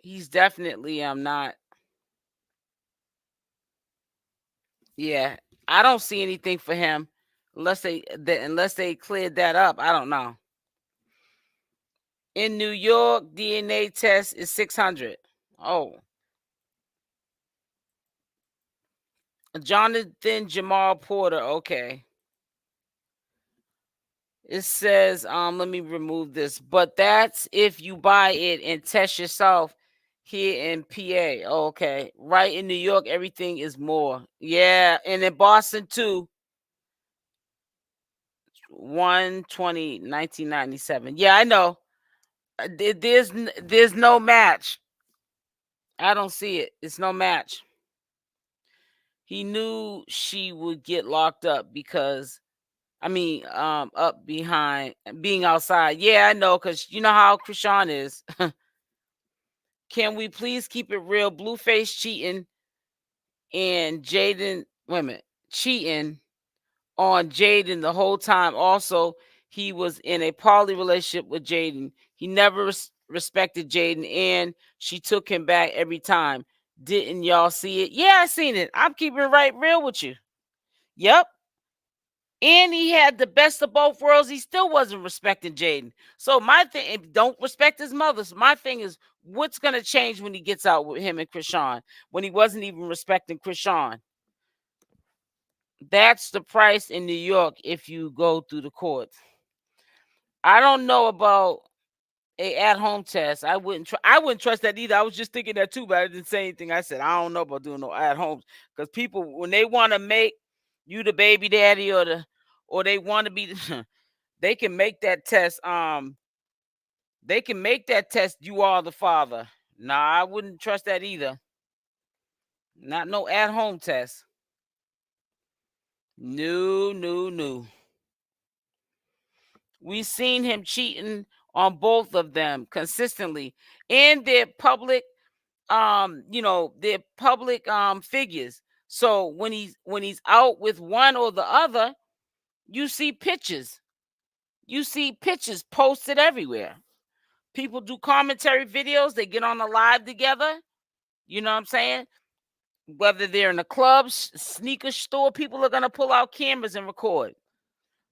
He's definitely not. Yeah, I don't see anything for him unless they cleared that up. I don't know. In New York, DNA test is 600. Oh, Jonathan Jamal Porter. Okay. It says, let me remove this. But that's if you buy it and test yourself here in PA. Okay. Right in New York, everything is more. Yeah. And in Boston too. 120, 1997. Yeah, I know. There's no match. I don't see it. It's no match. He knew she would get locked up because up behind being outside. Yeah, I know, because you know how Chrisean is. Can we please keep it real? Blueface cheating and Jaidyn, wait a minute, cheating on Jaidyn the whole time. Also, he was in a poly relationship with Jaidyn. He never respected Jaidyn, and she took him back every time. Didn't y'all see it? Yeah, I seen it. I'm keeping it right real with you. Yep. And he had the best of both worlds. He still wasn't respecting Jaidyn. So my thing, don't respect his mother. So my thing is, what's gonna change when he gets out with him and Chrisean? When he wasn't even respecting Chrisean. That's the price in New York if you go through the courts. I don't know about a at-home test. I wouldn't trust that either. I was just thinking that too, but I didn't say anything. I said I don't know about doing no at-homes because people, when they want to make you the baby daddy or they want to be, they can make that test. They can make that test. You are the father. Nah, I wouldn't trust that either. Not no at-home test. No. We seen him cheating on both of them consistently in their public their public figures. So when he's out with one or the other, you see pictures. You see pictures posted everywhere. People do commentary videos, they get on a live together. You know what I'm saying? Whether they're in a club, sneaker store, people are gonna pull out cameras and record.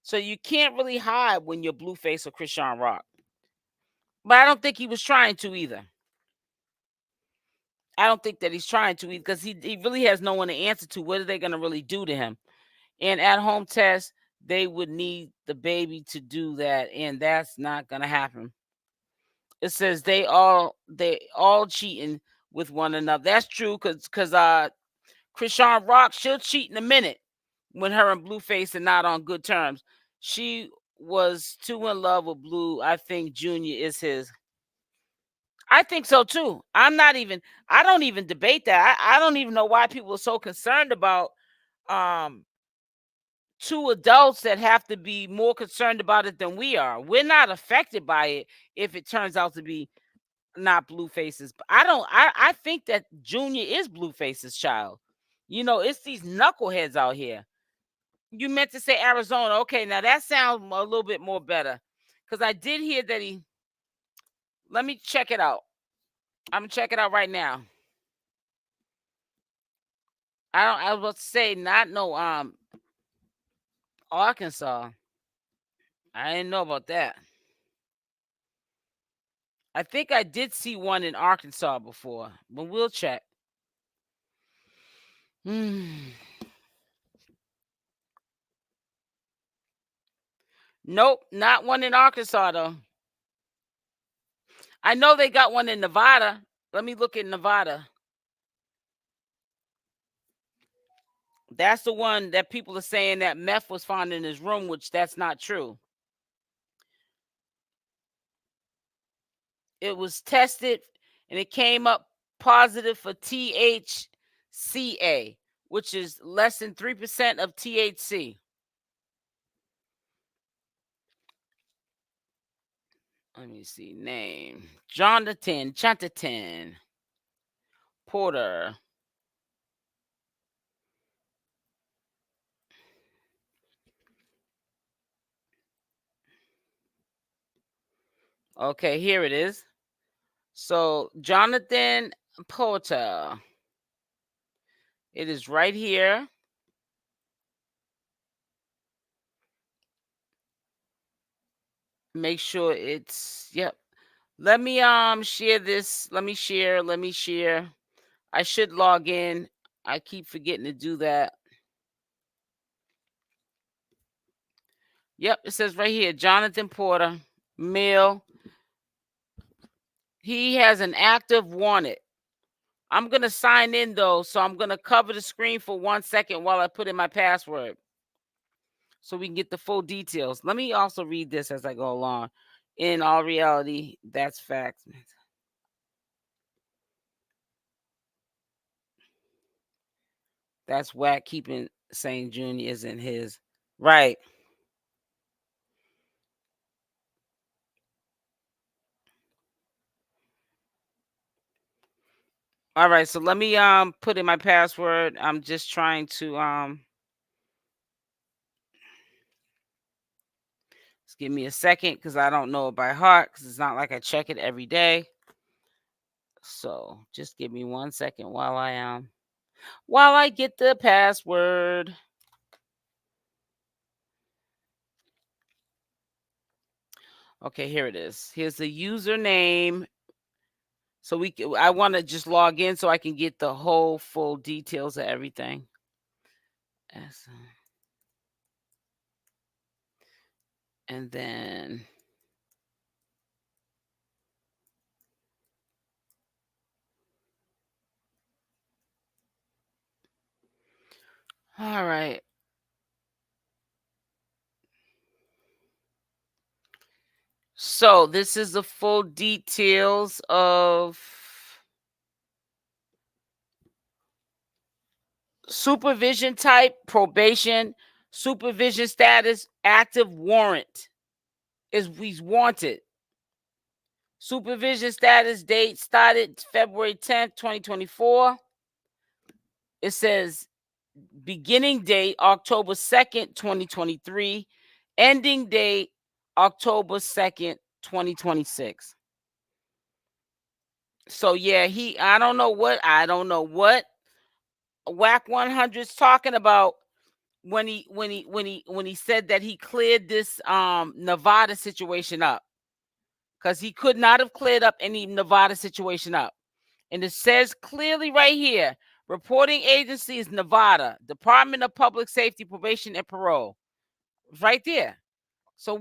So you can't really hide when you're Blueface or CashApp. But I don't think he was trying to either. I don't think that he's trying to because he really has no one to answer to. What are they going to really do to him? And at home test, they would need the baby to do that, and that's not going to happen. It says they all cheating with one another. That's true because Chrisean Rock, she'll cheat in a minute when her and Blueface are not on good terms. She was too in love with Blue. I think Junior is his. I think so too. I don't even debate that. I don't even know why people are so concerned about two adults that have to be more concerned about it than we are. We're not affected by it if it turns out to be not Blueface's. I think that Junior is Blueface's child. You know, it's these knuckleheads out here. You meant to say Arizona. Okay, now that sounds a little bit more better. Because I did hear that let me check it out. I'm gonna check it out right now. I was about to say not no Arkansas. I didn't know about that. I think I did see one in Arkansas before, but we'll check. Nope, not one in Arkansas though. I know they got one in Nevada. Let me look at Nevada. That's the one that people are saying that meth was found in his room, which that's not true. It was tested and it came up positive for THCA, which is less than 3% of THC. Let me see. Name. Jonathan Porter. Okay, here it is. So, Jonathan Porter. It is right here. Make sure it's, yep. Let me share this. Let me share. I should log in. I keep forgetting to do that. Yep, it says right here, Jonathan Porter, male. He has an active wanted. I'm going to sign in, though, so I'm going to cover the screen for 1 second while I put in my password so we can get the full details. Let me also read this as I go along. In all reality, that's facts. That's Wack keeping saying Junior isn't his. Right. All right, so let me put in my password. I'm just trying to just give me a second because I don't know it by heart because it's not like I check it every day. So just give me 1 second while I get the password. Okay, here it is. Here's the username. So I want to just log in so I can get the whole full details of everything. And then all right. So this is the full details of supervision type, probation, supervision status, active warrant. He's wanted. Supervision status date started February 10th, 2024. It says beginning date October 2nd, 2023. Ending date October 2nd, 2026. So yeah, I don't know what Wack 100's talking about when he said that he cleared this Nevada situation up, because he could not have cleared up any Nevada situation up. And it says clearly right here, reporting agency is Nevada Department of Public Safety, Probation and Parole, right there. So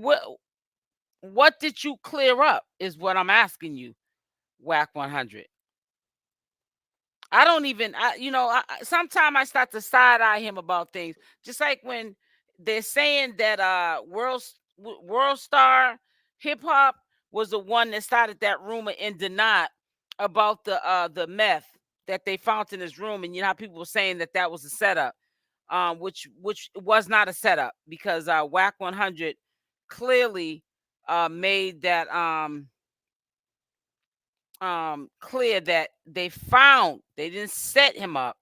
what did you clear up is what I'm asking you, Wack 100. I don't even, sometimes I start to side eye him about things. Just like when they're saying that World Star Hip Hop was the one that started that rumor in Denat about the meth that they found in his room, and you know how people were saying that was a setup, which was not a setup, because Wack 100 clearly made that clear that they didn't set him up.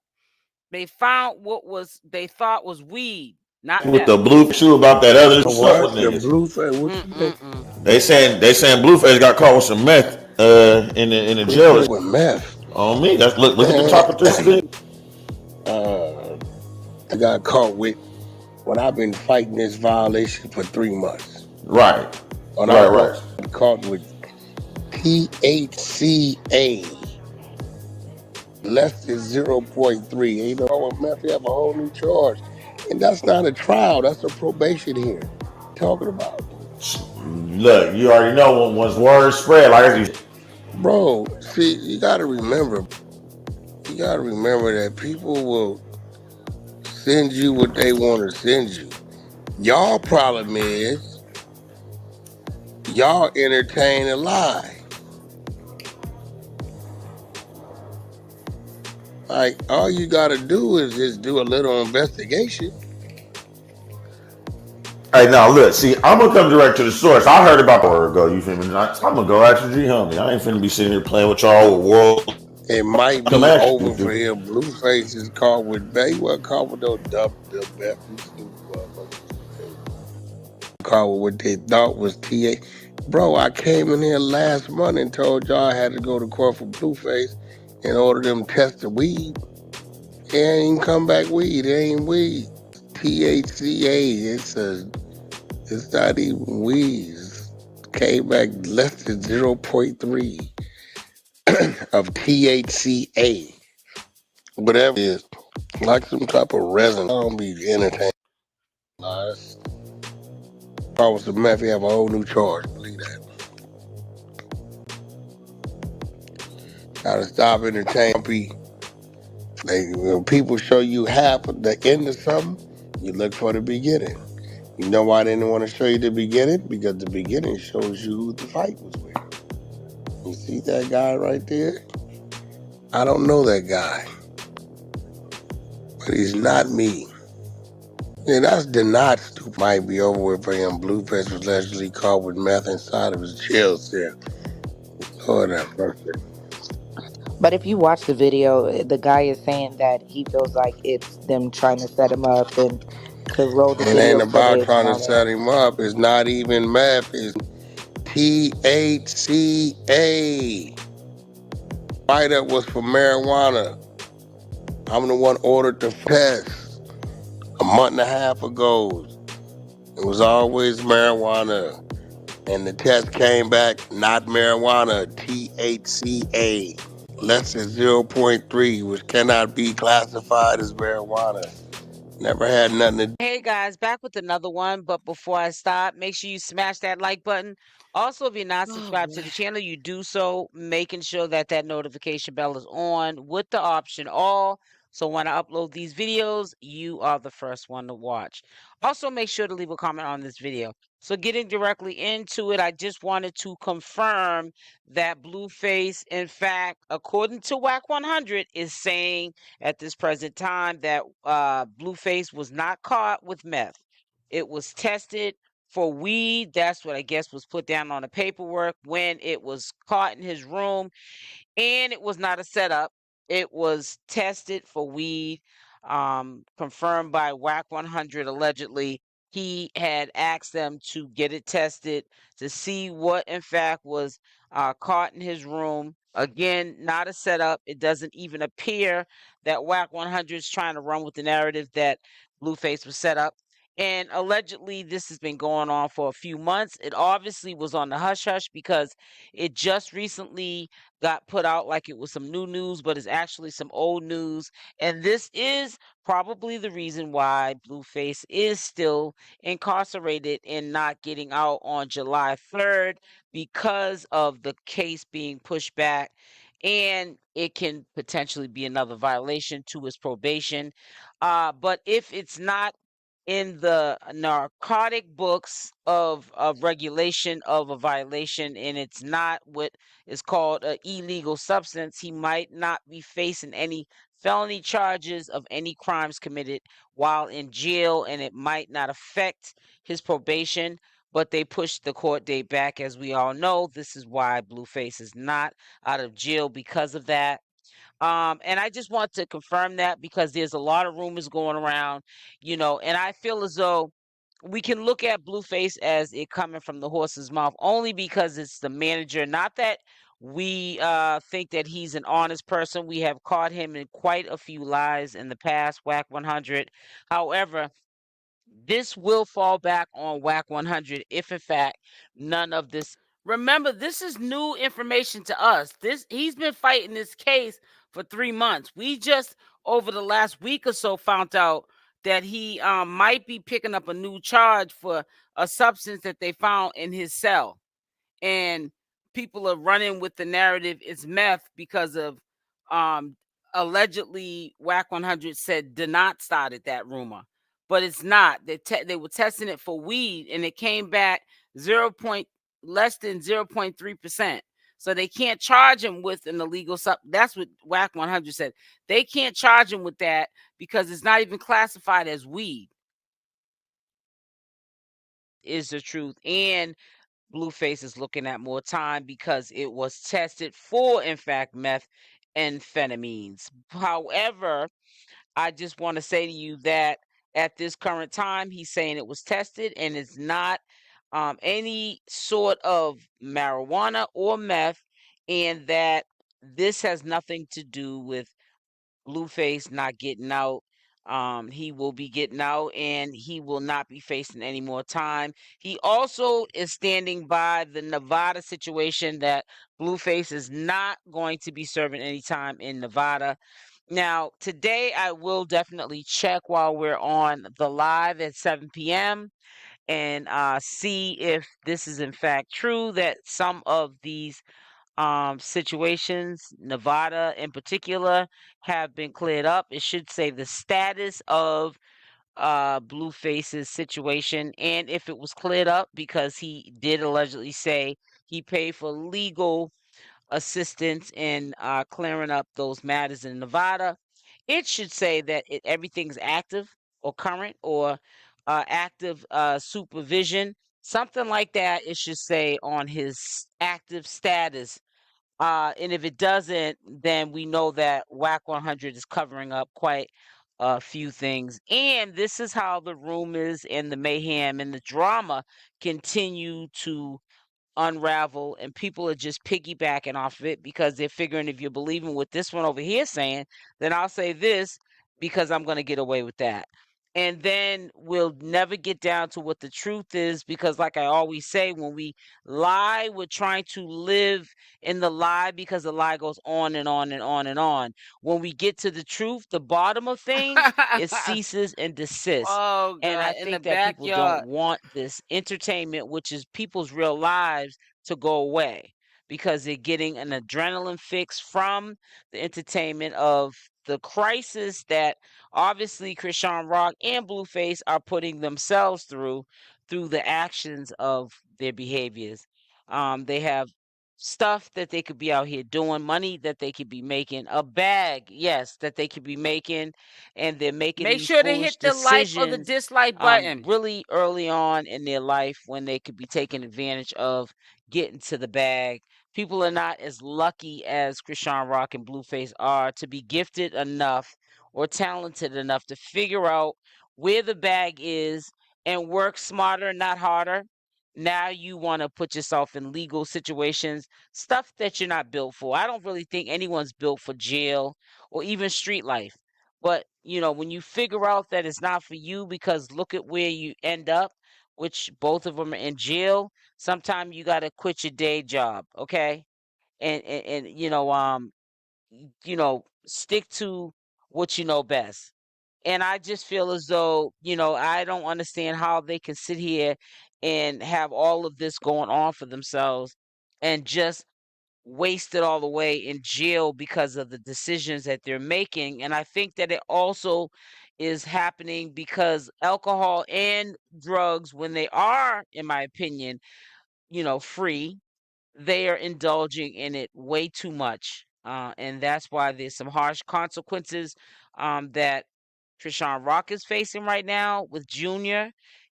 They found what they thought was weed, not With meth. the Blueface too about that other stuff What? with The niggas. Blueface? What you think? They saying Blueface got caught with some meth in the jail. Blueface with meth. On me. That's look at the top of this thing. I got caught with when I've been fighting this violation for 3 months. Right. When Right. I got caught with THCA. Less than 0.3. You know, with meth, you have a whole new charge. And that's not a trial, that's a probation hearing. Talking about. Look, you already know when once words spread, like Bro, see, you gotta remember that people will send you what they want to send you. Y'all problem is y'all entertain a lie. Like, all you gotta do is just do a little investigation. Hey, now look, see, I'm gonna come direct to the source. I heard about the hour ago. You feel me? I'm gonna go ask the G homie. I ain't finna be sitting here playing with y'all with world. It might Come be ask you, over for dude. him. Blueface is caught with Bay. What caught with those the Memphis motherfuckers? Caught with what they thought was TA. Bro, I came in here last month and told y'all I had to go to court for Blueface and order them test the weed. It ain't come back weed. It ain't weed. THCA. It's not even weed. It came back less than 0.3 of THCA. Whatever it is. Like some type of resin. I don't be entertained. Lies. Call with some meth, you have a whole new charge. Believe that. Gotta stop entertaining people. When people show you half of the end of something, you look for the beginning. You know why they didn't want to show you the beginning? Because the beginning shows you who the fight was with. You see that guy right there? I don't know that guy. But he's not me. Yeah, that's the not stupid. Might be over with for him. Blueface was allegedly caught with meth inside of his jail cell. Lord have mercy. But if you watch the video, the guy is saying that he feels like it's them trying to set him up and to roll the It ain't video about footage and trying to all that. set him up. It's not even meth. It's THCA. Write up was for marijuana. I'm the one ordered the test a month and a half ago. It was always marijuana. And the test came back not marijuana, THCA. Less than 0.3, which cannot be classified as marijuana. Never had nothing to do. Hey guys, back with another one. But before I stop, make sure you smash that like button. Also, if you're not subscribed to the channel, you do so, making sure that that notification bell is on with the option all. So when I upload these videos, you are the first one to watch. Also, make sure to leave a comment on this video. So getting directly into it, I just wanted to confirm that Blueface, in fact, according to Wack 100, is saying at this present time that Blueface was not caught with meth. It was tested for weed. That's what I guess was put down on the paperwork when it was caught in his room, and it was not a setup. It was tested for weed, confirmed by Wack 100 allegedly. He had asked them to get it tested to see what, in fact, was caught in his room. Again, not a setup. It doesn't even appear that Wack 100 is trying to run with the narrative that Blueface was set up. And allegedly, this has been going on for a few months. It obviously was on the hush hush because it just recently got put out like it was some new news, but it's actually some old news. And this is probably the reason why Blueface is still incarcerated and not getting out on July 3rd because of the case being pushed back. And it can potentially be another violation to his probation. But if it's not in the narcotic books of regulation of a violation and it's not what is called an illegal substance, he might not be facing any felony charges of any crimes committed while in jail, and it might not affect his probation. But they pushed the court date back, as we all know. This is why Blueface is not out of jail because of that. And I just want to confirm that because there's a lot of rumors going around, and I feel as though we can look at Blueface as it coming from the horse's mouth only because it's the manager. Not that we think that he's an honest person. We have caught him in quite a few lies in the past, Wack 100. However, this will fall back on Wack 100 if, in fact, none of this. Remember, this is new information to us. He's been fighting this case for 3 months. We just over the last week or so found out that he might be picking up a new charge for a substance that they found in his cell, and people are running with the narrative it's meth because of um allegedly Wack 100 said Denot started that rumor, but it's not. They were testing it for weed and it came back 0 point less than 0.3%. So they can't charge him with an illegal sub. That's what Wack 100 said. They can't charge him with that because it's not even classified as weed. is the truth, and Blueface is looking at more time because it was tested for, in fact, methamphetamines. However, I just want to say to you that at this current time, he's saying it was tested and it's not any sort of marijuana or meth, and that this has nothing to do with Blueface not getting out. He will be getting out and he will not be facing any more time. He also is standing by the Nevada situation that Blueface is not going to be serving any time in Nevada. Now, today I will definitely check while we're on the live at 7 p.m. and see if this is in fact true that some of these situations, Nevada in particular, have been cleared up. It should say the status of Blueface's situation and if it was cleared up, because he did allegedly say he paid for legal assistance in clearing up those matters in Nevada. It should say that everything's active or current or active supervision, something like that. It should say on his active status, and if it doesn't, then we know that Wack 100 is covering up quite a few things. And this is how the rumors and the mayhem and the drama continue to unravel, and people are just piggybacking off of it because they're figuring, if you're believing what this one over here is saying, then I'll say this because I'm going to get away with that. And then we'll never get down to what the truth is, because like I always say, when we lie, we're trying to live in the lie because the lie goes on and on and on and on. When we get to the truth, the bottom of things, it ceases and desists. Oh, And I God, in the think that people don't backyard. want this entertainment, which is people's real lives, to go away, because they're getting an adrenaline fix from the entertainment of the crisis that obviously Chrisean Rock and Blueface are putting themselves through the actions of their behaviors. They have stuff that they could be out here doing, money that they could be making, a bag, yes, that they could be making, and they're making Make these sure to foolish hit the like or the decisions dislike button. really early on in their life, when they could be taking advantage of getting to the bag. People are not as lucky as Chrisean Rock and Blueface are to be gifted enough or talented enough to figure out where the bag is and work smarter, not harder. Now you want to put yourself in legal situations, stuff that you're not built for. I don't really think anyone's built for jail or even street life. But, when you figure out that it's not for you, because look at where you end up, which both of them are in jail, sometimes you got to quit your day job, okay? And stick to what you know best. And I just feel as though, I don't understand how they can sit here and have all of this going on for themselves and just waste it all away in jail because of the decisions that they're making. And I think that it also is happening because alcohol and drugs, when they are, in my opinion, free, they are indulging in it way too much. And that's why there's some harsh consequences that Chrisean Rock is facing right now with Junior,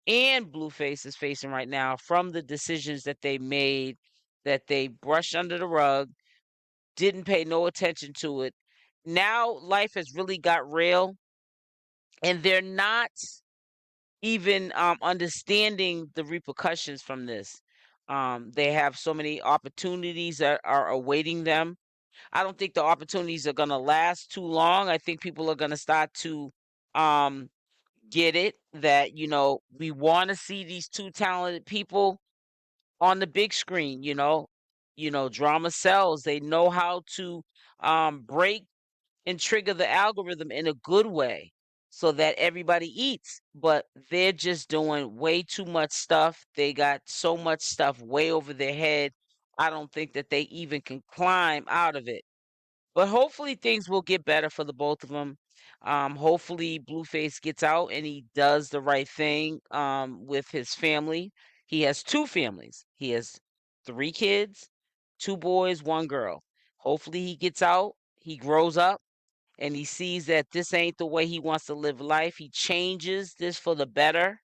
and Blueface is facing right now from the decisions that they made, that they brushed under the rug, didn't pay no attention to it. Now life has really got real, and they're not even understanding the repercussions from this. They have so many opportunities that are awaiting them. I don't think the opportunities are going to last too long. I think people are going to start to um, get it that, we want to see these two talented people on the big screen. Drama sells. They know how to break and trigger the algorithm in a good way so that everybody eats. But they're just doing way too much stuff. They got so much stuff way over their head. I don't think that they even can climb out of it. But hopefully things will get better for the both of them. Hopefully Blueface gets out and he does the right thing with his family. He has two families. He has 3 kids, 2 boys, 1 girl. Hopefully he gets out, he grows up, and he sees that this ain't the way he wants to live life. He changes this for the better.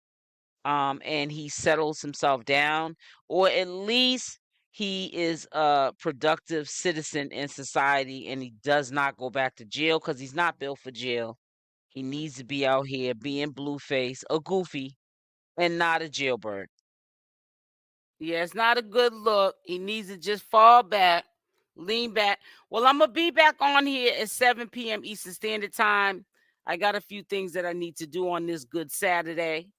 and he settles himself down, or at least he is a productive citizen in society and he does not go back to jail, because he's not built for jail. He needs to be out here being Blueface, a goofy, and not a jailbird. Yeah, it's not a good look. He needs to just fall back, lean back. Well, I'm going to be back on here at 7 p.m. Eastern Standard Time. I got a few things that I need to do on this good Saturday.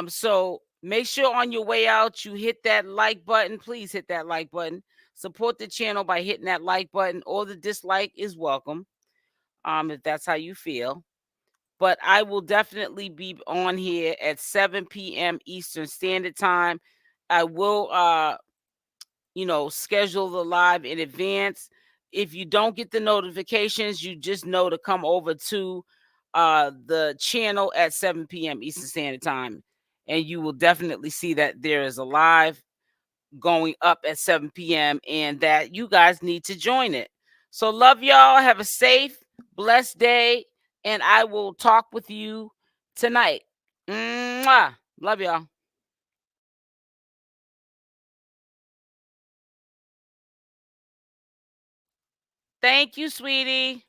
So make sure on your way out you hit that like button. Please hit that like button. Support the channel by hitting that like button, or the dislike is welcome. If that's how you feel. But I will definitely be on here at 7 p.m. Eastern Standard Time. I will schedule the live in advance. If you don't get the notifications, you just know to come over to the channel at 7 p.m. Eastern Standard Time, and you will definitely see that there is a live going up at 7 p.m. and that you guys need to join it. So love y'all. Have a safe, blessed day, and I will talk with you tonight. Mwah. Love y'all. Thank you, sweetie.